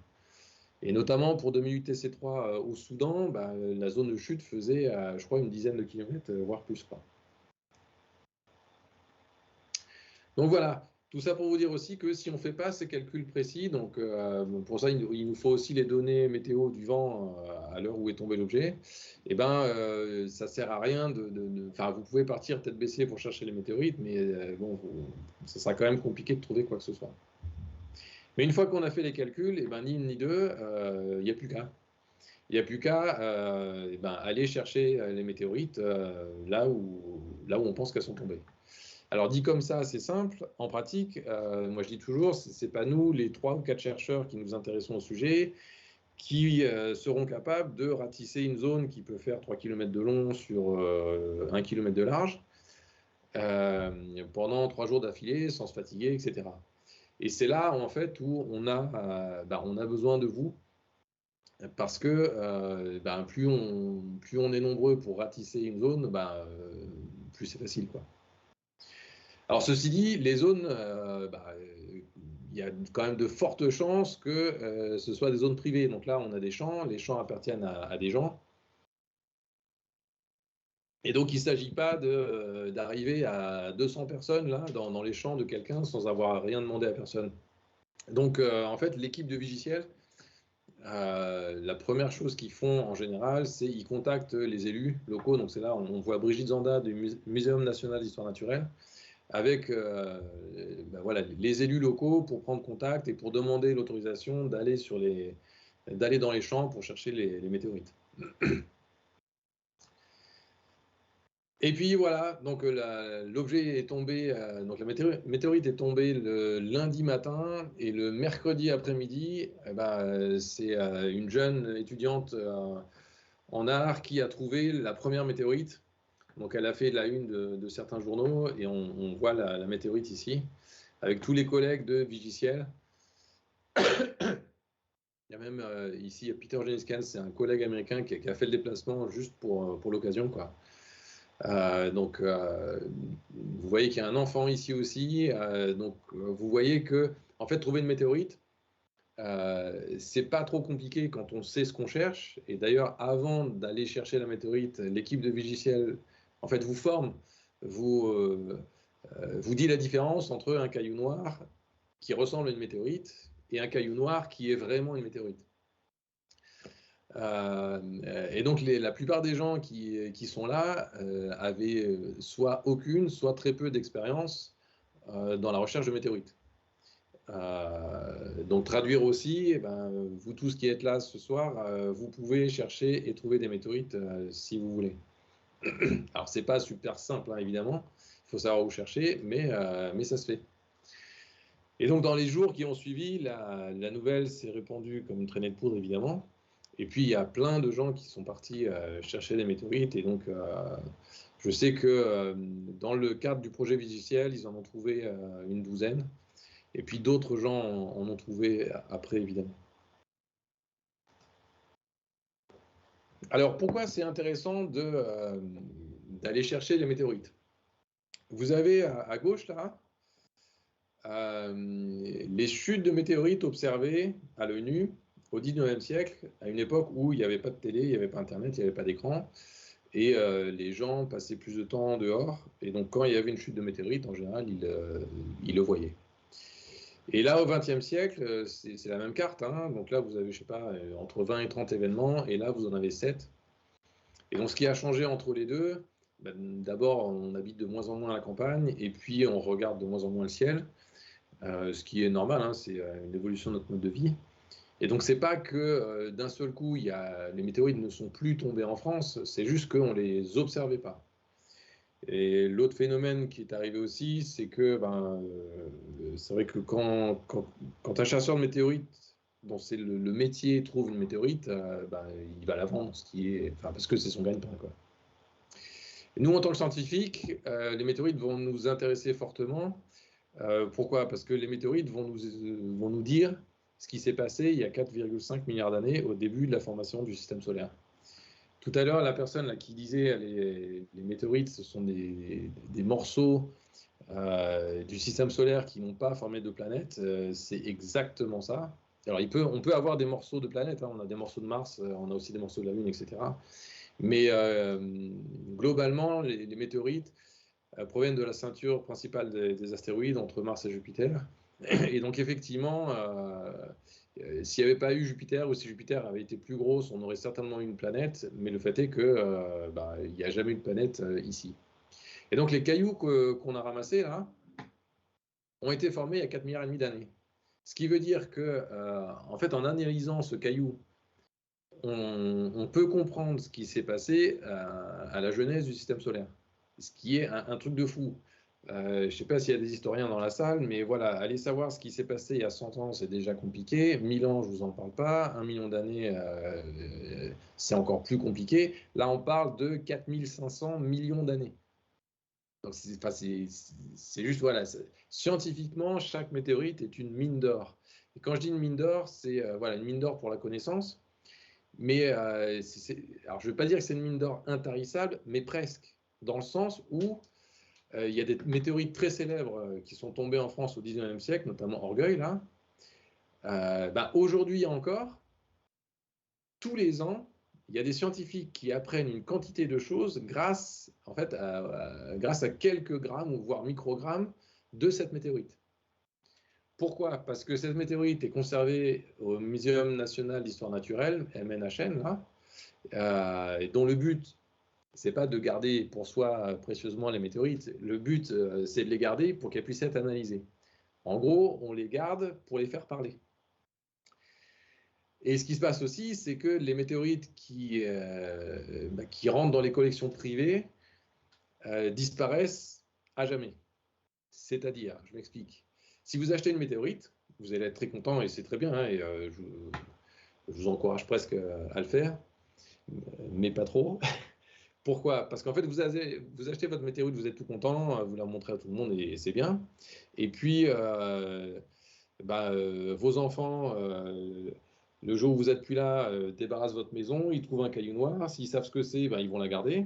Et notamment pour 2008 TC3 au Soudan, la zone de chute faisait, je crois, une dizaine de kilomètres, voire plus, quoi. Donc voilà, tout ça pour vous dire aussi que si on ne fait pas ces calculs précis, donc pour ça il nous faut aussi les données météo du vent à l'heure où est tombé l'objet, et ça ne sert à rien Enfin, vous pouvez partir tête baissée pour chercher les météorites, mais bon, ça sera quand même compliqué de trouver quoi que ce soit. Mais une fois qu'on a fait les calculs, ni une ni deux, il n'y a plus qu'à. Il n'y a plus qu'à aller chercher les météorites là où on pense qu'elles sont tombées. Alors dit comme ça, c'est simple. En pratique, moi je dis toujours, c'est pas nous, les 3 ou 4 chercheurs qui nous intéressons au sujet, qui seront capables de ratisser une zone qui peut faire 3 km de long sur 1 km de large pendant 3 jours d'affilée, sans se fatiguer, etc. Et c'est là, en fait, où on a besoin de vous, parce que plus on est nombreux pour ratisser une zone, plus c'est facile, quoi. Alors ceci dit, les zones, il y a quand même de fortes chances que ce soit des zones privées. Donc là, on a des champs, les champs appartiennent à des gens. Et donc, il ne s'agit pas d'arriver à 200 personnes là, dans les champs de quelqu'un sans avoir rien demandé à personne. Donc, en fait, l'équipe de Vigiciel, la première chose qu'ils font en général, c'est qu'ils contactent les élus locaux. Donc c'est là, on voit Brigitte Zanda du Muséum national d'histoire naturelle, avec les élus locaux pour prendre contact et pour demander l'autorisation d'aller dans les champs pour chercher les météorites. Et puis voilà, donc l'objet est tombé, donc la météorite est tombée le lundi matin, et le mercredi après-midi, c'est une jeune étudiante en art qui a trouvé la première météorite. Donc elle a fait la une de certains journaux, et on voit la météorite ici, avec tous les collègues de Vigiciel. Il y a même ici Peter Jeniskans, c'est un collègue américain qui a fait le déplacement juste pour l'occasion, quoi. Donc vous voyez qu'il y a un enfant ici aussi, donc vous voyez que en fait trouver une météorite, c'est pas trop compliqué quand on sait ce qu'on cherche. Et d'ailleurs, avant d'aller chercher la météorite, l'équipe de Vigiciel en fait vous forme, vous dit la différence entre un caillou noir qui ressemble à une météorite et un caillou noir qui est vraiment une météorite. Et donc la plupart des gens qui sont là avaient soit aucune, soit très peu d'expérience dans la recherche de météorites. Donc traduire aussi, vous tous qui êtes là ce soir, vous pouvez chercher et trouver des météorites si vous voulez. Alors, c'est pas super simple, hein, évidemment. Il faut savoir où chercher, mais ça se fait. Et donc, dans les jours qui ont suivi, la nouvelle s'est répandue comme une traînée de poudre, évidemment. Et puis, il y a plein de gens qui sont partis chercher des météorites. Et donc, je sais que dans le cadre du projet Vigiciel, ils en ont trouvé une douzaine. Et puis, d'autres gens en ont trouvé après, évidemment. Alors, pourquoi c'est intéressant d'aller chercher les météorites? Vous avez à gauche, là, les chutes de météorites observées à l'œil nu au 19e siècle, à une époque où il n'y avait pas de télé, il n'y avait pas Internet, il n'y avait pas d'écran, et les gens passaient plus de temps dehors, et donc quand il y avait une chute de météorite, en général, ils le voyaient. Et là, au 20e siècle, c'est la même carte, hein. Donc là, vous avez, je sais pas, entre 20 et 30 événements, et là, vous en avez 7. Et donc, ce qui a changé entre les deux, d'abord, on habite de moins en moins à la campagne, et puis on regarde de moins en moins le ciel. Ce qui est normal, hein, c'est une évolution de notre mode de vie. Et donc, c'est pas que d'un seul coup, les météorites ne sont plus tombées en France, c'est juste qu'on ne les observait pas. Et l'autre phénomène qui est arrivé aussi, c'est que c'est vrai que quand un chasseur de météorites, dont c'est le métier, trouve une météorite, il va la vendre, parce que c'est son gagne-pain, quoi. Et nous, en tant que scientifiques, les météorites vont nous intéresser fortement. Pourquoi? Parce que les météorites vont nous dire ce qui s'est passé il y a 4,5 milliards d'années au début de la formation du système solaire. Tout à l'heure, la personne là, qui disait les météorites, ce sont des morceaux du système solaire qui n'ont pas formé de planète, c'est exactement ça. Alors, on peut avoir des morceaux de planètes, hein, on a des morceaux de Mars, on a aussi des morceaux de la Lune, etc. Mais globalement, les météorites proviennent de la ceinture principale des astéroïdes entre Mars et Jupiter. Et donc effectivement, s'il n'y avait pas eu Jupiter, ou si Jupiter avait été plus grosse, on aurait certainement eu une planète, mais le fait est qu'il n'y a jamais eu de planète ici. Et donc les cailloux qu'on a ramassés là ont été formés il y a 4,5 milliards d'années. Ce qui veut dire que, en fait, en analysant ce caillou, on peut comprendre ce qui s'est passé à la genèse du système solaire. Ce qui est un truc de fou. Je ne sais pas s'il y a des historiens dans la salle, mais voilà, aller savoir ce qui s'est passé il y a 100 ans, c'est déjà compliqué. 1000 ans, je ne vous en parle pas. 1 million d'années, c'est encore plus compliqué. Là, on parle de 4500 millions d'années. Donc, c'est juste, voilà, scientifiquement, chaque météorite est une mine d'or. Et quand je dis une mine d'or, c'est voilà, une mine d'or pour la connaissance. Mais alors, je ne veux pas dire que c'est une mine d'or intarissable, mais presque, dans le sens où il y a des météorites très célèbres qui sont tombées en France au 19e siècle, notamment Orgueil, là. Aujourd'hui encore, tous les ans, il y a des scientifiques qui apprennent une quantité de choses grâce à quelques grammes ou voire microgrammes de cette météorite. Pourquoi? Parce que cette météorite est conservée au Muséum national d'histoire naturelle, MNHN, là, et dont le but, c'est pas de garder pour soi précieusement les météorites. Le but, c'est de les garder pour qu'elles puissent être analysées. En gros, on les garde pour les faire parler. Et ce qui se passe aussi, c'est que les météorites qui rentrent dans les collections privées disparaissent à jamais. C'est-à-dire, je m'explique. Si vous achetez une météorite, vous allez être très content et c'est très bien, hein, et je vous encourage presque à le faire, mais pas trop. Pourquoi? Parce qu'en fait, vous achetez votre météorite, vous êtes tout content, vous la montrez à tout le monde et c'est bien. Et puis, vos enfants, le jour où vous n'êtes plus là, débarrassent votre maison, ils trouvent un caillou noir. S'ils savent ce que c'est, ils vont la garder.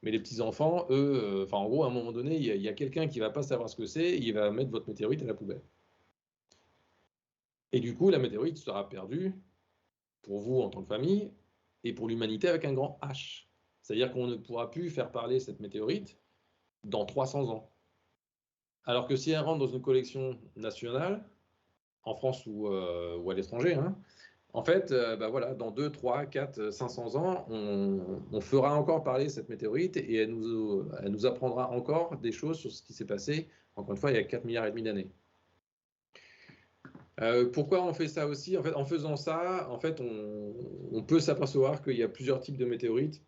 Mais les petits-enfants, eux, en gros, à un moment donné, il y a quelqu'un qui ne va pas savoir ce que c'est, il va mettre votre météorite à la poubelle. Et du coup, la météorite sera perdue pour vous en tant que famille et pour l'humanité avec un grand H. C'est-à-dire qu'on ne pourra plus faire parler cette météorite dans 300 ans. Alors que si elle rentre dans une collection nationale, en France ou à l'étranger, hein, en fait, dans 2, 3, 4, 500 ans, on fera encore parler cette météorite et elle nous apprendra encore des choses sur ce qui s'est passé, encore une fois, il y a 4,5 milliards d'années. Pourquoi on fait ça aussi? En fait, en faisant ça, en fait, on peut s'apercevoir qu'il y a plusieurs types de météorites.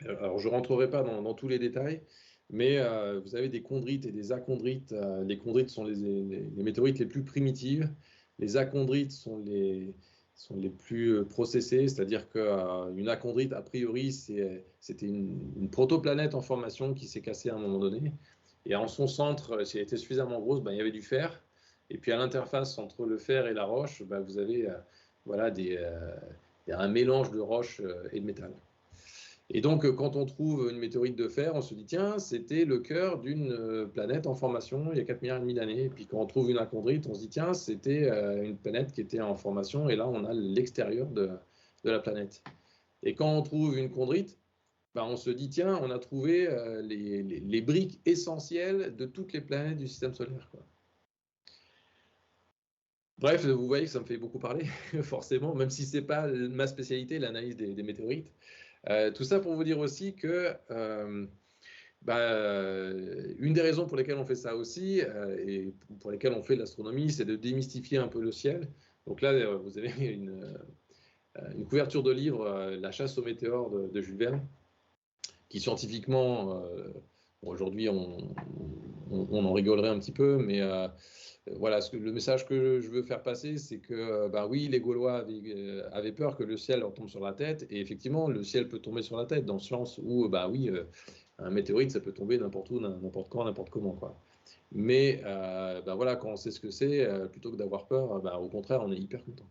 Alors, je ne rentrerai pas dans tous les détails, mais vous avez des chondrites et des achondrites. Les chondrites sont les météorites les plus primitives. Les achondrites sont les plus processées, c'est-à-dire qu'une achondrite, a priori, c'était une protoplanète en formation qui s'est cassée à un moment donné. Et en son centre, si elle était suffisamment grosse, ben, il y avait du fer. Et puis à l'interface entre le fer et la roche, ben, vous avez voilà, un mélange de roche et de métal. Et donc, quand on trouve une météorite de fer, on se dit, tiens, c'était le cœur d'une planète en formation il y a 4,5 milliards d'années. Et puis, quand on trouve une achondrite, on se dit, tiens, c'était une planète qui était en formation, et là, on a l'extérieur de la planète. Et quand on trouve une chondrite, ben, on se dit, tiens, on a trouvé les briques essentielles de toutes les planètes du système solaire, quoi. Bref, vous voyez que ça me fait beaucoup parler, forcément, même si ce n'est pas ma spécialité, l'analyse des météorites. Tout ça pour vous dire aussi que une des raisons pour lesquelles on fait ça aussi, et pour lesquelles on fait de l'astronomie, c'est de démystifier un peu le ciel. Donc là, vous avez une couverture de livre, La chasse aux météores de Jules Verne, qui scientifiquement, aujourd'hui on en rigolerait un petit peu, mais voilà, le message que je veux faire passer, c'est que oui, les Gaulois avaient peur que le ciel leur tombe sur la tête, et effectivement, le ciel peut tomber sur la tête, dans le sens où, oui, un météorite, ça peut tomber n'importe où, n'importe quand, n'importe comment, quoi. Mais voilà, quand on sait ce que c'est, plutôt que d'avoir peur, au contraire, on est hyper content.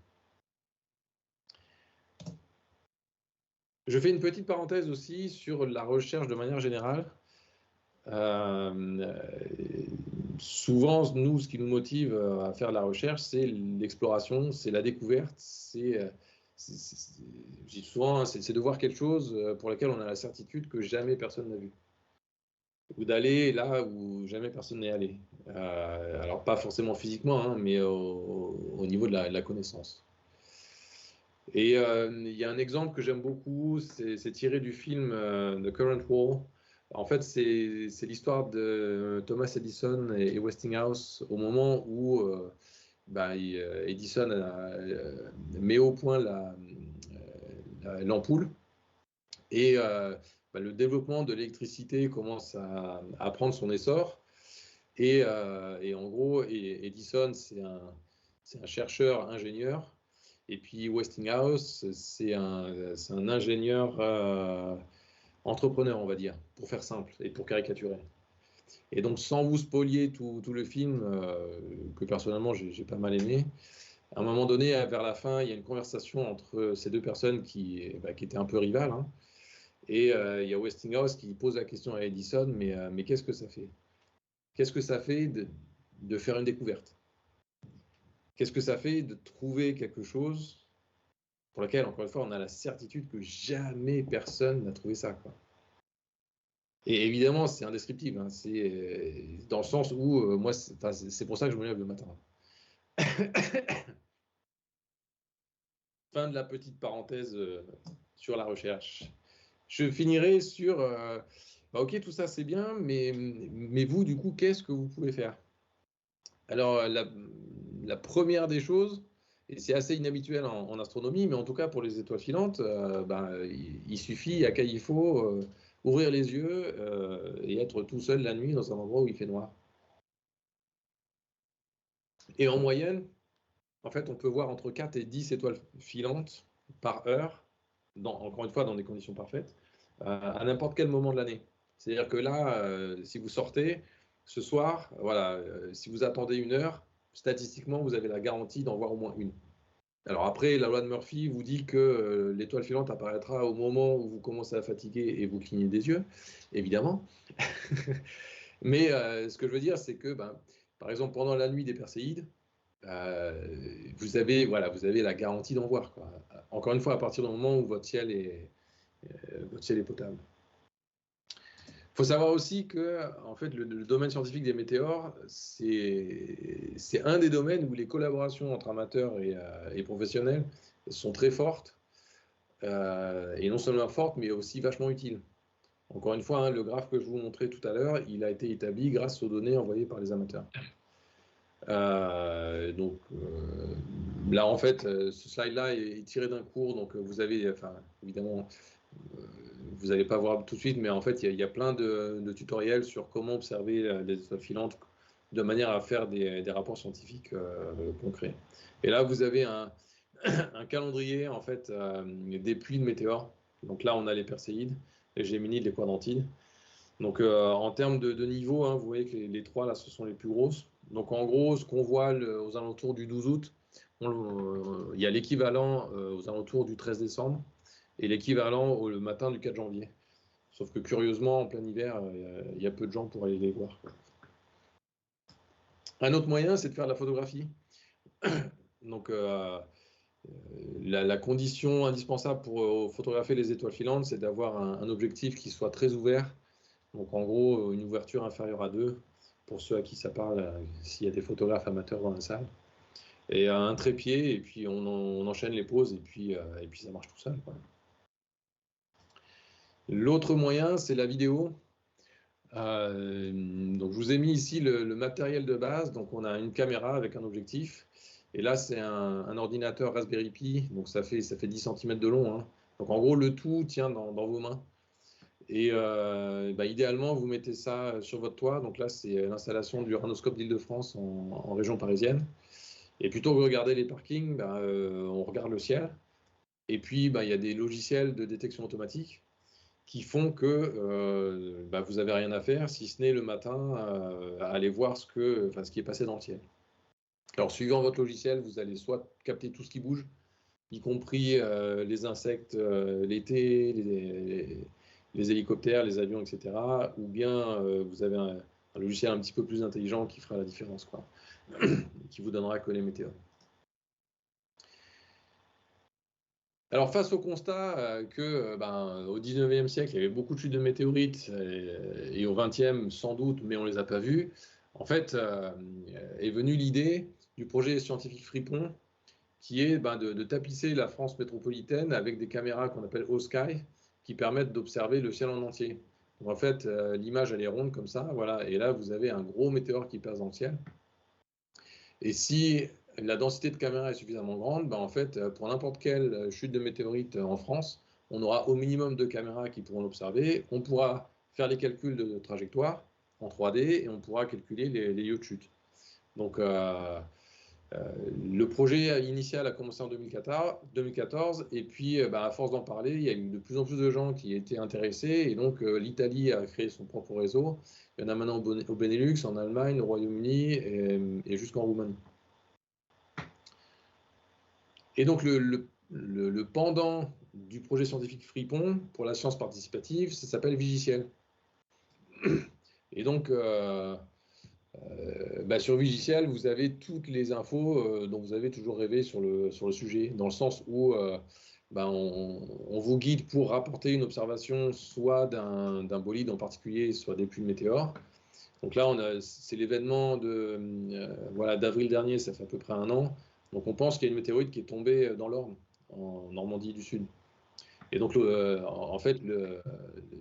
Je fais une petite parenthèse aussi sur la recherche de manière générale. Souvent, nous, ce qui nous motive à faire la recherche, c'est l'exploration, c'est la découverte, je dis souvent, c'est de voir quelque chose pour lequel on a la certitude que jamais personne n'a vu. Ou d'aller là où jamais personne n'est allé. Alors, pas forcément physiquement, hein, mais au niveau de la connaissance. Et il y a un exemple que j'aime beaucoup, c'est tiré du film The Current Wall. En fait, c'est l'histoire de Thomas Edison et Westinghouse au moment où Edison met au point l'ampoule, et le développement de l'électricité commence à prendre son essor. Et en gros, Edison, c'est un chercheur, ingénieur. Et puis Westinghouse, c'est un ingénieur entrepreneur, on va dire, pour faire simple et pour caricaturer. Et donc, sans vous spolier tout le film, que personnellement j'ai pas mal aimé, à un moment donné, vers la fin, il y a une conversation entre ces deux personnes qui étaient un peu rivales, hein. Et il y a Westinghouse qui pose la question à Edison, mais qu'est-ce que ça fait? Qu'est-ce que ça fait de faire une découverte? Qu'est-ce que ça fait de trouver quelque chose pour lequel, encore une fois, on a la certitude que jamais personne n'a trouvé ça, quoi. Et évidemment, c'est indescriptible, hein. C'est dans le sens où, moi, c'est pour ça que je me lève le matin. Fin de la petite parenthèse sur la recherche. Je finirai sur, ok, tout ça c'est bien, mais vous, du coup, qu'est-ce que vous pouvez faire? Alors, la première des choses, et c'est assez inhabituel en astronomie, mais en tout cas pour les étoiles filantes, il suffit, à qu'il faut ouvrir les yeux et être tout seul la nuit dans un endroit où il fait noir. Et en moyenne, en fait, on peut voir entre 4 et 10 étoiles filantes par heure, encore une fois dans des conditions parfaites, à n'importe quel moment de l'année. C'est-à-dire que là, si vous sortez ce soir, voilà, si vous attendez 1 heure, statistiquement, vous avez la garantie d'en voir au moins une. Alors après, la loi de Murphy vous dit que l'étoile filante apparaîtra au moment où vous commencez à fatiguer et vous clignez des yeux, évidemment. Mais ce que je veux dire, c'est que, par exemple, pendant la nuit des Perséides, vous avez la garantie d'en voir, quoi. Encore une fois, à partir du moment où votre ciel est potable. Il faut savoir aussi que, en fait, le domaine scientifique des météores, c'est un des domaines où les collaborations entre amateurs et professionnels sont très fortes, et non seulement fortes, mais aussi vachement utiles. Encore une fois, hein, le graphe que je vous montrais tout à l'heure, il a été établi grâce aux données envoyées par les amateurs. Donc là, en fait, ce slide-là est tiré d'un cours, donc vous avez, enfin, évidemment, vous n'allez pas voir tout de suite, mais en fait, il y a plein de tutoriels sur comment observer les étoiles filantes de manière à faire des rapports scientifiques concrets. Et là, vous avez un calendrier, en fait, des pluies de météores. Donc là, on a les Perséides, les Géminides, les Quadrantides. Donc en termes de niveau, hein, vous voyez que les trois, là, ce sont les plus grosses. Donc en gros, ce qu'on voit aux alentours du 12 août, il y a l'équivalent aux alentours du 13 décembre et l'équivalent le matin du 4 janvier. Sauf que curieusement, en plein hiver, il y a peu de gens pour aller les voir. Un autre moyen, c'est de faire de la photographie. Donc la condition indispensable pour photographier les étoiles filantes, c'est d'avoir un objectif qui soit très ouvert. Donc en gros, une ouverture inférieure à 2, pour ceux à qui ça parle, s'il y a des photographes amateurs dans la salle. Et un trépied, et puis on enchaîne les poses, et puis ça marche tout seul, quoi. L'autre moyen, c'est la vidéo. Donc je vous ai mis ici le matériel de base. Donc on a une caméra avec un objectif. Et là, c'est un ordinateur Raspberry Pi. Donc ça fait 10 cm de long, hein. Donc en gros, le tout tient dans vos mains. Et idéalement, vous mettez ça sur votre toit. Donc là, c'est l'installation du Radioscope d'Île-de-France en région parisienne. Et plutôt que de regarder les parkings, on regarde le ciel. Et puis, il y a des logiciels de détection automatique qui font que vous n'avez rien à faire, si ce n'est le matin à aller voir ce qui est passé dans le ciel. Alors, suivant votre logiciel, vous allez soit capter tout ce qui bouge, y compris les insectes l'été, les hélicoptères, les avions, etc. Ou bien vous avez un logiciel un petit peu plus intelligent qui fera la différence, quoi, qui vous donnera que les météores. Alors, face au constat au 19e siècle, il y avait beaucoup de chutes de météorites, et au 20e, sans doute, mais on ne les a pas vues, en fait, est venue l'idée du projet scientifique Fripon, qui est de tapisser la France métropolitaine avec des caméras qu'on appelle O-Sky, qui permettent d'observer le ciel en entier. Donc, en fait, l'image, elle est ronde comme ça, voilà, et là, vous avez un gros météore qui passe dans le ciel. Et si la densité de caméras est suffisamment grande, en fait, pour n'importe quelle chute de météorite en France, on aura au minimum 2 caméras qui pourront l'observer. On pourra faire les calculs de trajectoire en 3D et on pourra calculer les lieux de chute. Donc, le projet initial a commencé en 2014 et puis à force d'en parler, il y a eu de plus en plus de gens qui étaient intéressés et donc l'Italie a créé son propre réseau. Il y en a maintenant au Benelux, en Allemagne, au Royaume-Uni et jusqu'en Roumanie. Et donc le pendant du projet scientifique Fripon pour la science participative, ça s'appelle Vigiciel. Et donc sur Vigiciel, vous avez toutes les infos dont vous avez toujours rêvé sur le sujet, dans le sens où on vous guide pour rapporter une observation soit d'un bolide en particulier, soit des pluies de météores. Donc là, c'est l'événement d'avril dernier, ça fait à peu près 1 an. Donc on pense qu'il y a une météorite qui est tombée dans l'Orne, en Normandie du Sud. Et donc en fait,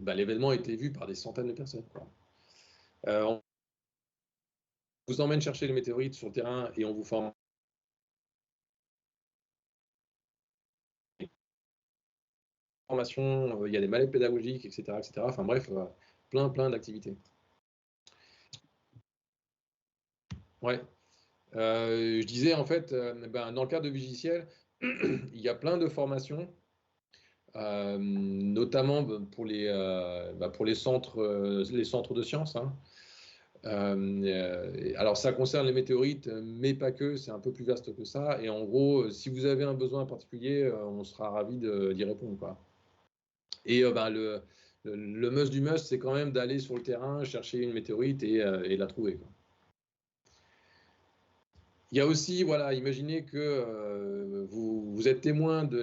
l'événement a été vu par des centaines de personnes, quoi. On vous emmène chercher les météorites sur le terrain et on vous forme formation, il y a des mallettes pédagogiques, etc. etc. Enfin bref, plein d'activités. Ouais. Je disais, en fait, dans le cadre de Vigiciel, il y a plein de formations, notamment pour les centres de sciences, hein. Alors ça concerne les météorites, mais pas que, c'est un peu plus vaste que ça. Et en gros, si vous avez un besoin particulier, on sera ravis d'y répondre, quoi. Et le must du must, c'est quand même d'aller sur le terrain, chercher une météorite et la trouver, quoi. Il y a aussi, voilà, imaginez que vous êtes témoin de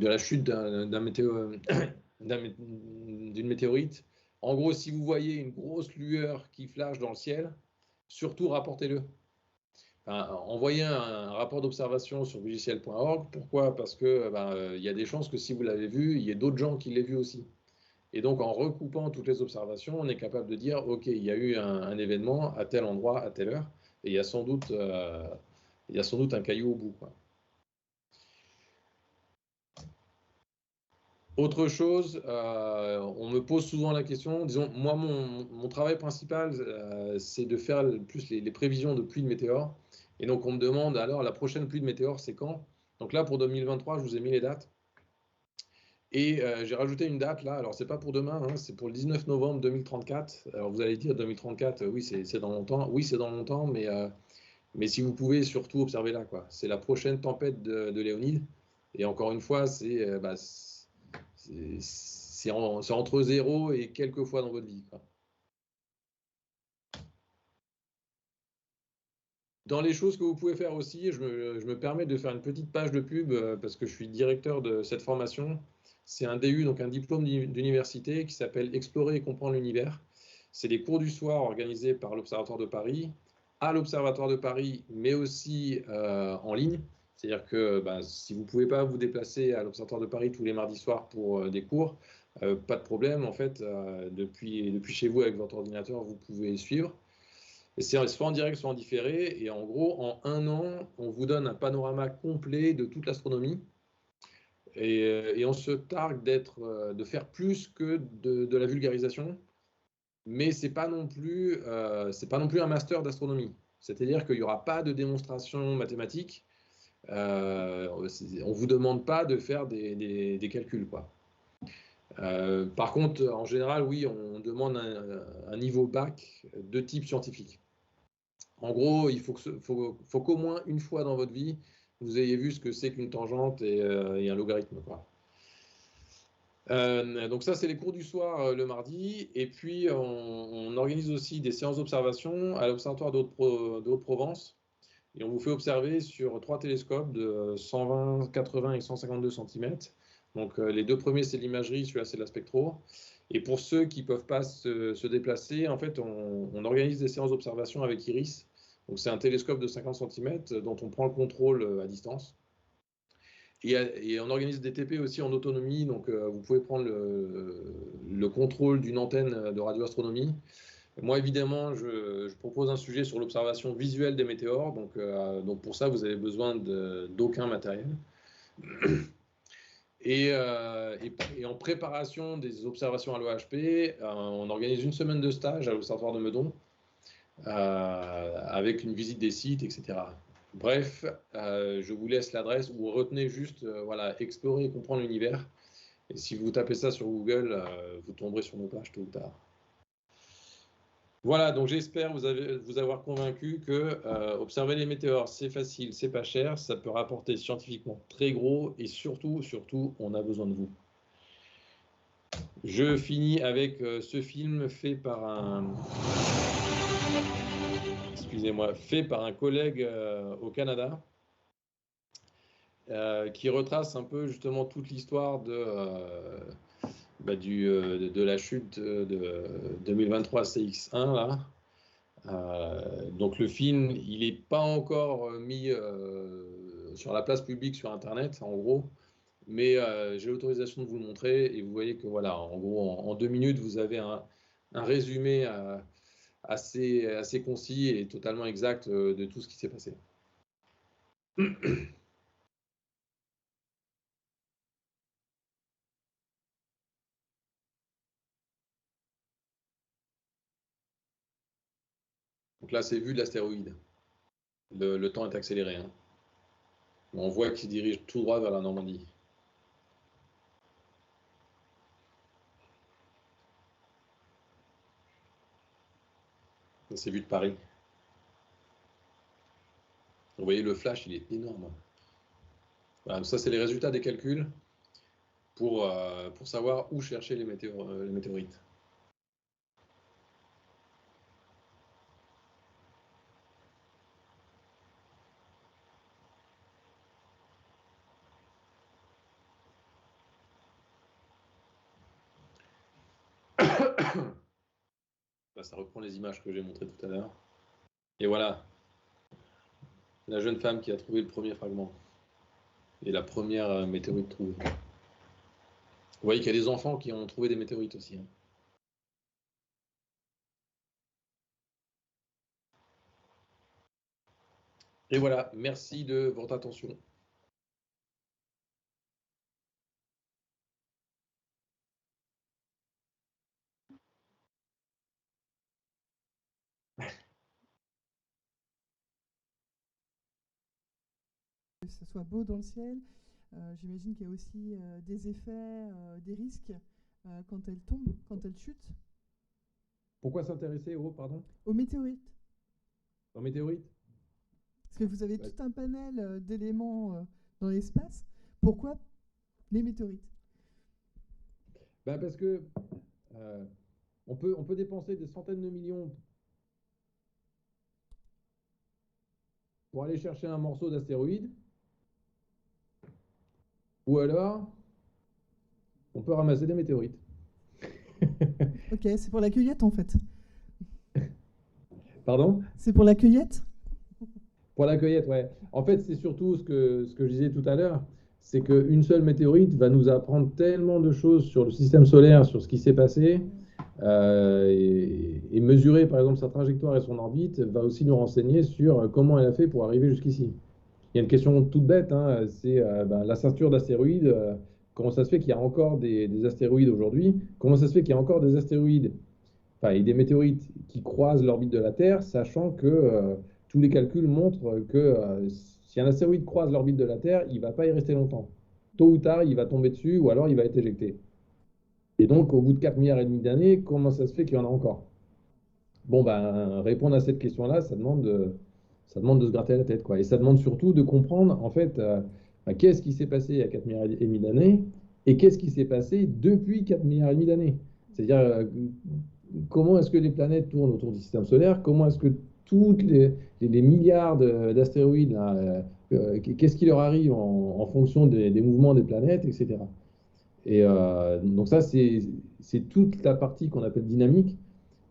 la chute d'une météorite. En gros, si vous voyez une grosse lueur qui flash dans le ciel, surtout rapportez-le. Enfin, envoyez un rapport d'observation sur vigiciel.org. Pourquoi? Parce que il y a des chances que si vous l'avez vu, il y ait d'autres gens qui l'aient vu aussi. Et donc, en recoupant toutes les observations, on est capable de dire, OK, il y a eu un événement à tel endroit, à telle heure, et il y a sans doute un caillou au bout, quoi. Autre chose, on me pose souvent la question, disons, moi, mon travail principal, c'est de faire plus les prévisions de pluie de météores. Et donc, on me demande, alors, la prochaine pluie de météores, c'est quand? Donc là, pour 2023, je vous ai mis les dates. Et j'ai rajouté une date là, alors c'est pas pour demain, hein, c'est pour le 19 novembre 2034. Alors vous allez dire 2034, oui c'est dans longtemps, oui c'est dans longtemps, mais si vous pouvez surtout observer là, quoi. C'est la prochaine tempête de Léonide. Et encore une fois, c'est entre 0 et quelques fois dans votre vie, quoi. Dans les choses que vous pouvez faire aussi, je me permets de faire une petite page de pub parce que je suis directeur de cette formation. C'est un DU, donc un diplôme d'université qui s'appelle Explorer et comprendre l'univers. C'est des cours du soir organisés par l'Observatoire de Paris, à l'Observatoire de Paris, mais aussi en ligne. C'est-à-dire que si vous ne pouvez pas vous déplacer à l'Observatoire de Paris tous les mardis soirs pour des cours, pas de problème. En fait, depuis chez vous avec votre ordinateur, vous pouvez suivre. Et c'est soit en direct, soit en différé. Et en gros, en un an, on vous donne un panorama complet de toute l'astronomie. Et on se targue de faire plus que de la vulgarisation. Mais c'est pas non plus un master d'astronomie. C'est-à-dire qu'il n'y aura pas de démonstration mathématique. On vous demande pas de faire des calculs, quoi. Par contre, en général, oui, on demande un niveau bac de type scientifique. En gros, il faut qu'au moins une fois dans votre vie, vous ayez vu ce que c'est qu'une tangente et un logarithme, quoi. Donc ça, c'est les cours du soir le mardi. Et puis, on organise aussi des séances d'observation à l'Observatoire d'Haute-Provence. Et on vous fait observer sur 3 télescopes de 120, 80 et 152 cm. Donc les deux premiers, c'est l'imagerie, celui-là, c'est la spectro. Et pour ceux qui ne peuvent pas se déplacer, en fait, on organise des séances d'observation avec Iris. Donc c'est un télescope de 50 cm dont on prend le contrôle à distance. Et on organise des TP aussi en autonomie, donc vous pouvez prendre le contrôle d'une antenne de radioastronomie. Moi, évidemment, je propose un sujet sur l'observation visuelle des météores, donc pour ça, vous avez besoin d'aucun matériel. Et en préparation des observations à l'OHP, on organise une semaine de stage à l'Observatoire de Meudon, avec une visite des sites, etc. Bref, je vous laisse l'adresse, ou retenez juste, voilà, explorer et comprendre l'univers. Et si vous tapez ça sur Google, vous tomberez sur nos pages tôt ou tard. Voilà, donc j'espère vous avoir convaincu que observer les météores, c'est facile, c'est pas cher, ça peut rapporter scientifiquement très gros, et surtout, on a besoin de vous. Je finis avec ce film fait par un collègue au Canada, qui retrace un peu justement toute l'histoire de la chute de 2023 CX1 là. Donc le film, il n'est pas encore mis sur la place publique sur Internet, en gros, mais j'ai l'autorisation de vous le montrer, et vous voyez que voilà, en gros, en 2 minutes, vous avez un résumé assez concis et totalement exact de tout ce qui s'est passé. Donc là, c'est vu de l'astéroïde. Le temps est accéléré, hein. On voit qu'il se dirige tout droit vers la Normandie. C'est vu de Paris. Vous voyez, le flash, il est énorme. Voilà, ça, c'est les résultats des calculs pour savoir où chercher les météorites. Là, ça reprend les images que j'ai montrées tout à l'heure. Et voilà, la jeune femme qui a trouvé le premier fragment et la première météorite trouvée. Vous voyez qu'il y a des enfants qui ont trouvé des météorites aussi, hein. Et voilà, merci de votre attention. Que ce soit beau dans le ciel. J'imagine qu'il y a aussi des effets, des risques quand elles tombent, quand elles chutent. Pourquoi s'intéresser Aux météorites. aux météorites? Parce que vous avez Ouais. tout un panel d'éléments dans l'espace. Pourquoi les météorites? Parce que on peut dépenser des centaines de millions pour aller chercher un morceau d'astéroïde, ou alors on peut ramasser des météorites. Ok, c'est pour la cueillette en fait. Pardon? C'est pour la cueillette? Pour la cueillette, ouais. En fait, c'est surtout ce que je disais tout à l'heure, c'est qu'une seule météorite va nous apprendre tellement de choses sur le système solaire, sur ce qui s'est passé, et mesurer par exemple sa trajectoire et son orbite va aussi nous renseigner sur comment elle a fait pour arriver jusqu'ici. Il y a une question toute bête, hein, c'est la ceinture d'astéroïdes. Comment ça se fait qu'il y a encore des astéroïdes aujourd'hui? Comment ça se fait qu'il y a encore des astéroïdes, enfin, et des météorites qui croisent l'orbite de la Terre, sachant que tous les calculs montrent que si un astéroïde croise l'orbite de la Terre, il ne va pas y rester longtemps. Tôt ou tard, il va tomber dessus ou alors il va être éjecté. Et donc, au bout de 4 milliards et demi d'années, comment ça se fait qu'il y en a encore? Bon, répondre à cette question-là, ça demande de se gratter la tête, quoi. Et ça demande surtout de comprendre, en fait, qu'est-ce qui s'est passé il y a 4 milliards et demi d'années et qu'est-ce qui s'est passé depuis 4 milliards et demi d'années. C'est-à-dire, comment est-ce que les planètes tournent autour du système solaire? Comment est-ce que toutes les milliards d'astéroïdes, là, qu'est-ce qui leur arrive en fonction des mouvements des planètes, etc. Et donc ça, c'est toute la partie qu'on appelle dynamique,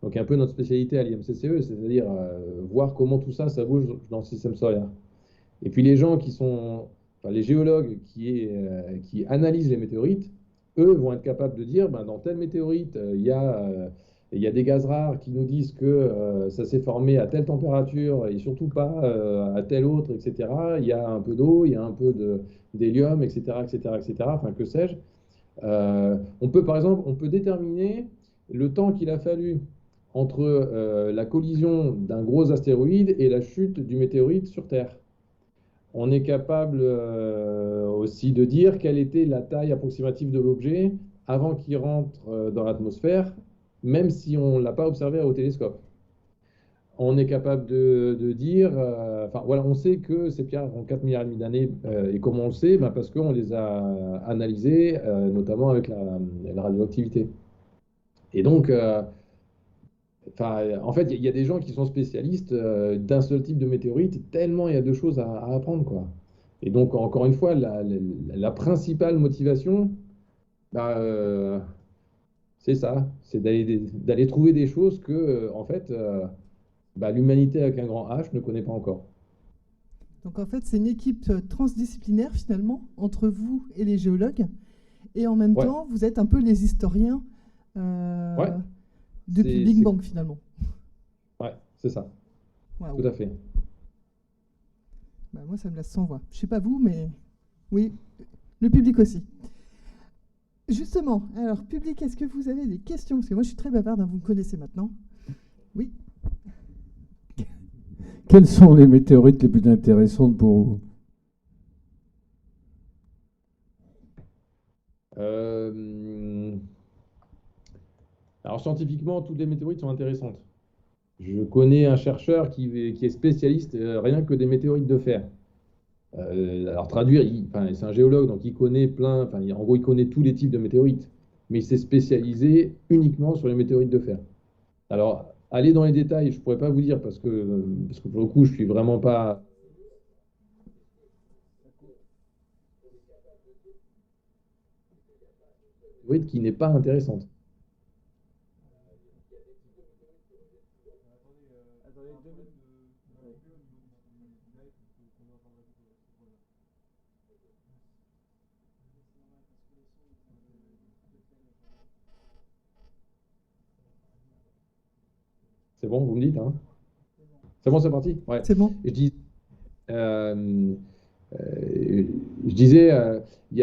donc un peu notre spécialité à l'IMCCE, c'est-à-dire voir comment tout ça, ça bouge dans le système solaire. Et puis les gens qui sont, enfin, les géologues qui analysent les météorites, eux vont être capables de dire, dans telle météorite, il y a des gaz rares qui nous disent que ça s'est formé à telle température et surtout pas à telle autre, etc. Il y a un peu d'eau, il y a un peu d'hélium, etc., etc., etc., enfin que sais-je. On peut, par exemple, on peut déterminer le temps qu'il a fallu entre la collision d'un gros astéroïde et la chute du météorite sur Terre. On est capable aussi de dire quelle était la taille approximative de l'objet avant qu'il rentre dans l'atmosphère, même si on ne l'a pas observé au télescope. On est capable de dire, enfin voilà, on sait que ces pierres ont 4 milliards et demi d'années, et comment on le sait? Parce qu'on les a analysées, notamment avec la radioactivité. Et donc, en fait, il y a des gens qui sont spécialistes d'un seul type de météorite, tellement il y a de choses à apprendre, quoi. Et donc, encore une fois, la principale motivation, bah, euh, c'est ça, c'est d'aller trouver des choses que, en fait, l'humanité avec un grand H ne connaît pas encore. Donc en fait, c'est une équipe transdisciplinaire finalement entre vous et les géologues. Et en même Ouais, temps, vous êtes un peu les historiens ouais, depuis c'est, Big c'est, Bang finalement. ouais, c'est ça, Waouh. tout à fait. Moi, ça me laisse sans voix. Je sais pas vous, mais oui, le public aussi. Justement, alors public, est-ce que vous avez des questions? Parce que moi, je suis très bavarde, hein, vous me connaissez maintenant. Oui. Quelles sont les météorites les plus intéressantes pour vous? Euh, alors, scientifiquement, toutes les météorites sont intéressantes. Je connais un chercheur qui est spécialiste rien que des météorites de fer. Alors traduire, enfin, c'est un géologue, donc il connaît plein, enfin, en gros, il connaît tous les types de météorites, mais il s'est spécialisé uniquement sur les météorites de fer. Alors, aller dans les détails, je ne pourrais pas vous dire parce que pour le coup, je suis vraiment pas météorite qui n'est pas intéressante. C'est bon, vous me dites, hein? C'est bon, c'est parti? Ouais. C'est bon. Euh, je disais, il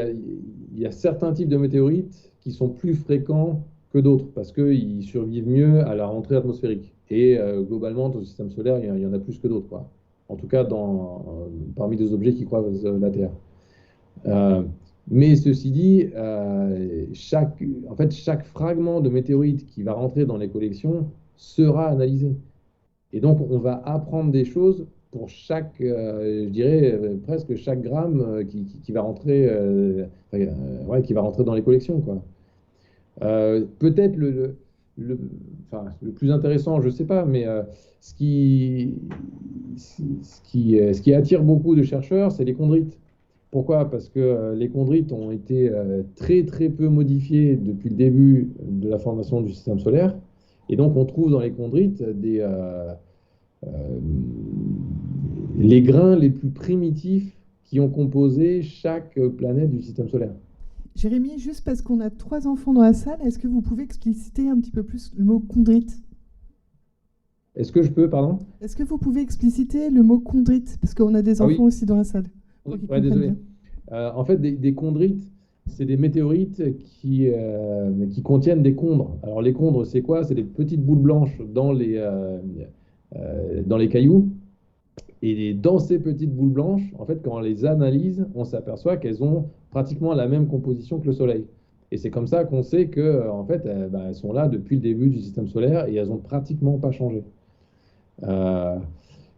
y a certains types de météorites qui sont plus fréquents que d'autres parce qu'ils survivent mieux à la rentrée atmosphérique. Et globalement, dans le système solaire, il y en a plus que d'autres, quoi. En tout cas, parmi les objets qui croisent la Terre. Euh, mais ceci dit, en fait, chaque fragment de météorite qui va rentrer dans les collections sera analysé. Et donc, on va apprendre des choses pour chaque, je dirais, presque chaque gramme qui va rentrer, ouais, qui va rentrer dans les collections, quoi. Peut-être le, enfin, le plus intéressant, je ne sais pas, mais ce ce qui attire beaucoup de chercheurs, c'est les chondrites. Pourquoi? Parce que les chondrites ont été très très peu modifiés depuis le début de la formation du système solaire. Et donc, on trouve dans les chondrites euh, les grains les plus primitifs qui ont composé chaque planète du système solaire. Jérémy, juste parce qu'on a 3 enfants dans la salle, est-ce que vous pouvez expliciter un petit peu plus le mot chondrite? Est-ce que je peux, pardon? Est-ce que vous pouvez expliciter le mot chondrite? Parce qu'on a des Ah oui. enfants aussi dans la salle. Oui, Pour qu'ils ouais, comprennent désolé. bien. En fait, des chondrites, c'est des météorites qui contiennent des chondres. Alors, les chondres, c'est quoi? C'est des petites boules blanches dans les cailloux. Et dans ces petites boules blanches, en fait, quand on les analyse, on s'aperçoit qu'elles ont pratiquement la même composition que le Soleil. Et c'est comme ça qu'on sait que, en fait, elles sont là depuis le début du système solaire et elles n'ont pratiquement pas changé. Euh,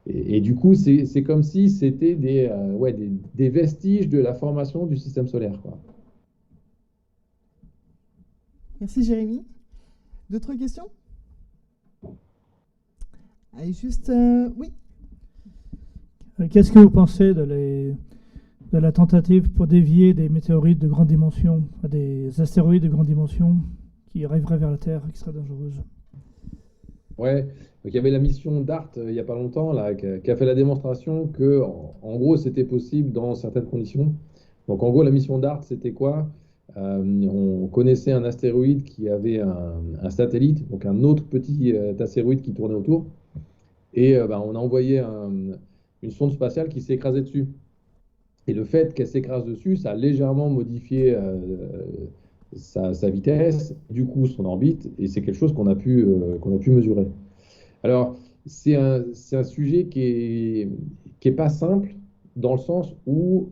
et du coup, c'est comme si c'était ouais, des vestiges de la formation du système solaire, quoi. Merci Jérémy. D'autres questions? Allez, juste... oui. Qu'est-ce que vous pensez de la tentative pour dévier des météorites de grande dimension, des astéroïdes de grande dimension qui arriveraient vers la Terre et qui seraient dangereuses? Ouais, donc il y avait la mission DART il n'y a pas longtemps là, qui a fait la démonstration que, en gros, c'était possible dans certaines conditions. Donc, en gros, la mission DART, c'était quoi? On connaissait un astéroïde qui avait un satellite, donc un autre petit astéroïde qui tournait autour. Et on a envoyé une sonde spatiale qui s'est écrasée dessus. Et le fait qu'elle s'écrase dessus, ça a légèrement modifié sa vitesse, du coup son orbite, et c'est quelque chose qu'on a pu mesurer. Alors, c'est un sujet qui est pas simple, dans le sens où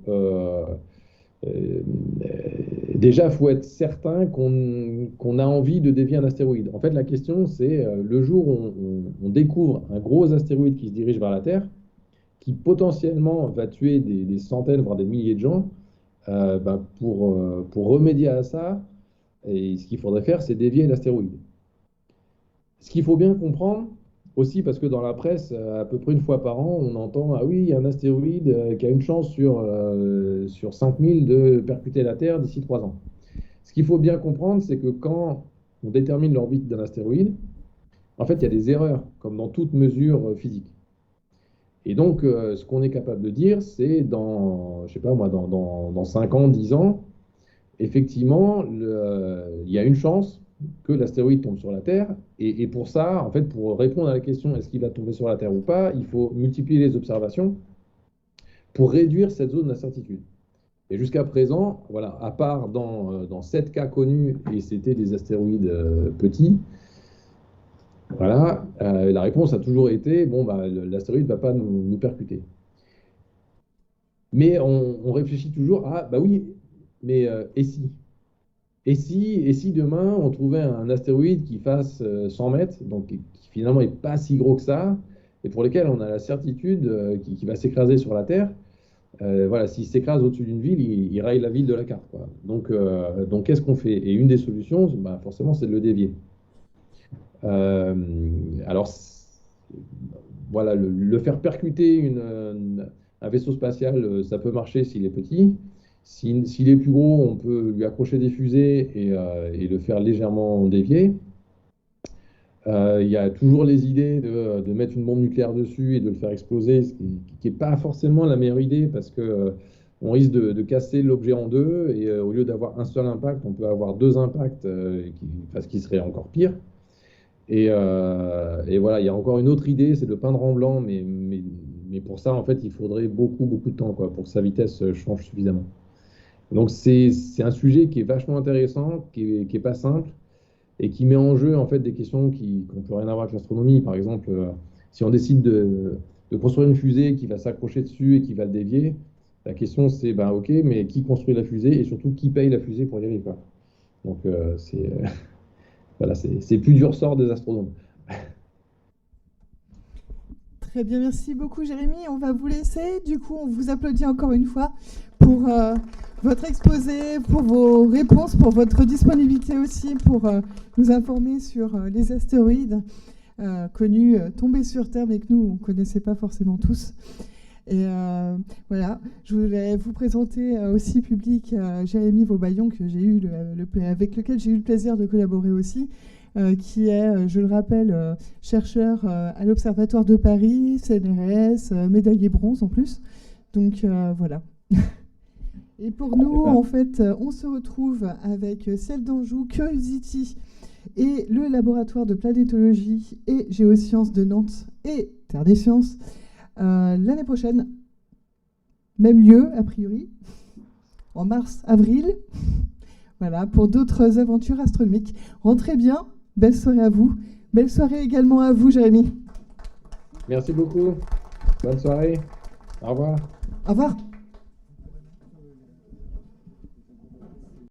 déjà, il faut être certain qu'on a envie de dévier un astéroïde. En fait, la question, c'est le jour où on découvre un gros astéroïde qui se dirige vers la Terre, qui potentiellement va tuer des centaines, voire des milliers de gens, pour remédier à ça, et ce qu'il faudrait faire, c'est dévier l'astéroïde. Ce qu'il faut bien comprendre, aussi parce que dans la presse, à peu près une fois par an, on entend « Ah oui, il y a un astéroïde qui a une chance sur 5000 de percuter la Terre d'ici 3 ans. » Ce qu'il faut bien comprendre, c'est que quand on détermine l'orbite d'un astéroïde, en fait, il y a des erreurs, comme dans toute mesure physique. Et donc, ce qu'on est capable de dire, c'est je sais pas moi, dans 5 ans, 10 ans, effectivement, il y a une chance que l'astéroïde tombe sur la Terre. Et pour ça, en fait, pour répondre à la question est-ce qu'il va tomber sur la Terre ou pas, il faut multiplier les observations pour réduire cette zone d'incertitude. Et jusqu'à présent, voilà, à part dans 7 cas connus, et c'était des astéroïdes petits, voilà, la réponse a toujours été bon, l'astéroïde ne va pas nous percuter. Mais on réfléchit toujours à bah oui, mais et si? Et si demain on trouvait un astéroïde qui fasse 100 mètres, donc qui finalement n'est pas si gros que ça, et pour lequel on a la certitude qu'il va s'écraser sur la Terre, voilà, s'il s'écrase au-dessus d'une ville, il raye la ville de la carte, quoi. Donc qu'est-ce qu'on fait? Et une des solutions, forcément, c'est de le dévier. Alors, voilà, le faire percuter un vaisseau spatial, ça peut marcher s'il est petit. S'il est plus gros, on peut lui accrocher des fusées et le faire légèrement dévier. Il y a toujours les idées de mettre une bombe nucléaire dessus et de le faire exploser, ce qui n'est pas forcément la meilleure idée parce que on risque de casser l'objet en deux et au lieu d'avoir un seul impact, on peut avoir 2 impacts, ce qui serait encore pire. Et voilà, il y a encore une autre idée, c'est de peindre en blanc, mais pour ça, en fait, il faudrait beaucoup, beaucoup de temps, quoi, pour que sa vitesse change suffisamment. Donc c'est un sujet qui est vachement intéressant, qui est pas simple, et qui met en jeu, en fait, des questions qui n'ont plus rien à voir avec l'astronomie. Par exemple, si on décide de construire une fusée qui va s'accrocher dessus et qui va le dévier, la question c'est, ben, ok, mais qui construit la fusée et surtout qui paye la fusée pour y aller, quoi. Donc voilà, c'est plus du ressort des astronomes. Très bien, merci beaucoup Jérémy. On va vous laisser. Du coup, on vous applaudit encore une fois pour votre exposé, pour vos réponses, pour votre disponibilité aussi, pour nous informer sur les astéroïdes connus tombés sur Terre, mais que nous, on ne connaissait pas forcément tous. Et voilà, je voulais vous présenter aussi public Jérémy Vaubaillon, que j'ai eu avec lequel j'ai eu le plaisir de collaborer aussi, qui est, je le rappelle, chercheur à l'Observatoire de Paris, CNRS, médaillé bronze en plus. Donc voilà. Et pour nous, en fait, on se retrouve avec Ciel d'Anjou, Curiosity et le laboratoire de planétologie et géosciences de Nantes et Terre des Sciences l'année prochaine, même lieu a priori, en mars-avril. Voilà, pour d'autres aventures astronomiques. Rentrez bien, belle soirée à vous. Belle soirée également à vous, Jérémy. Merci beaucoup. Bonne soirée. Au revoir. Au revoir.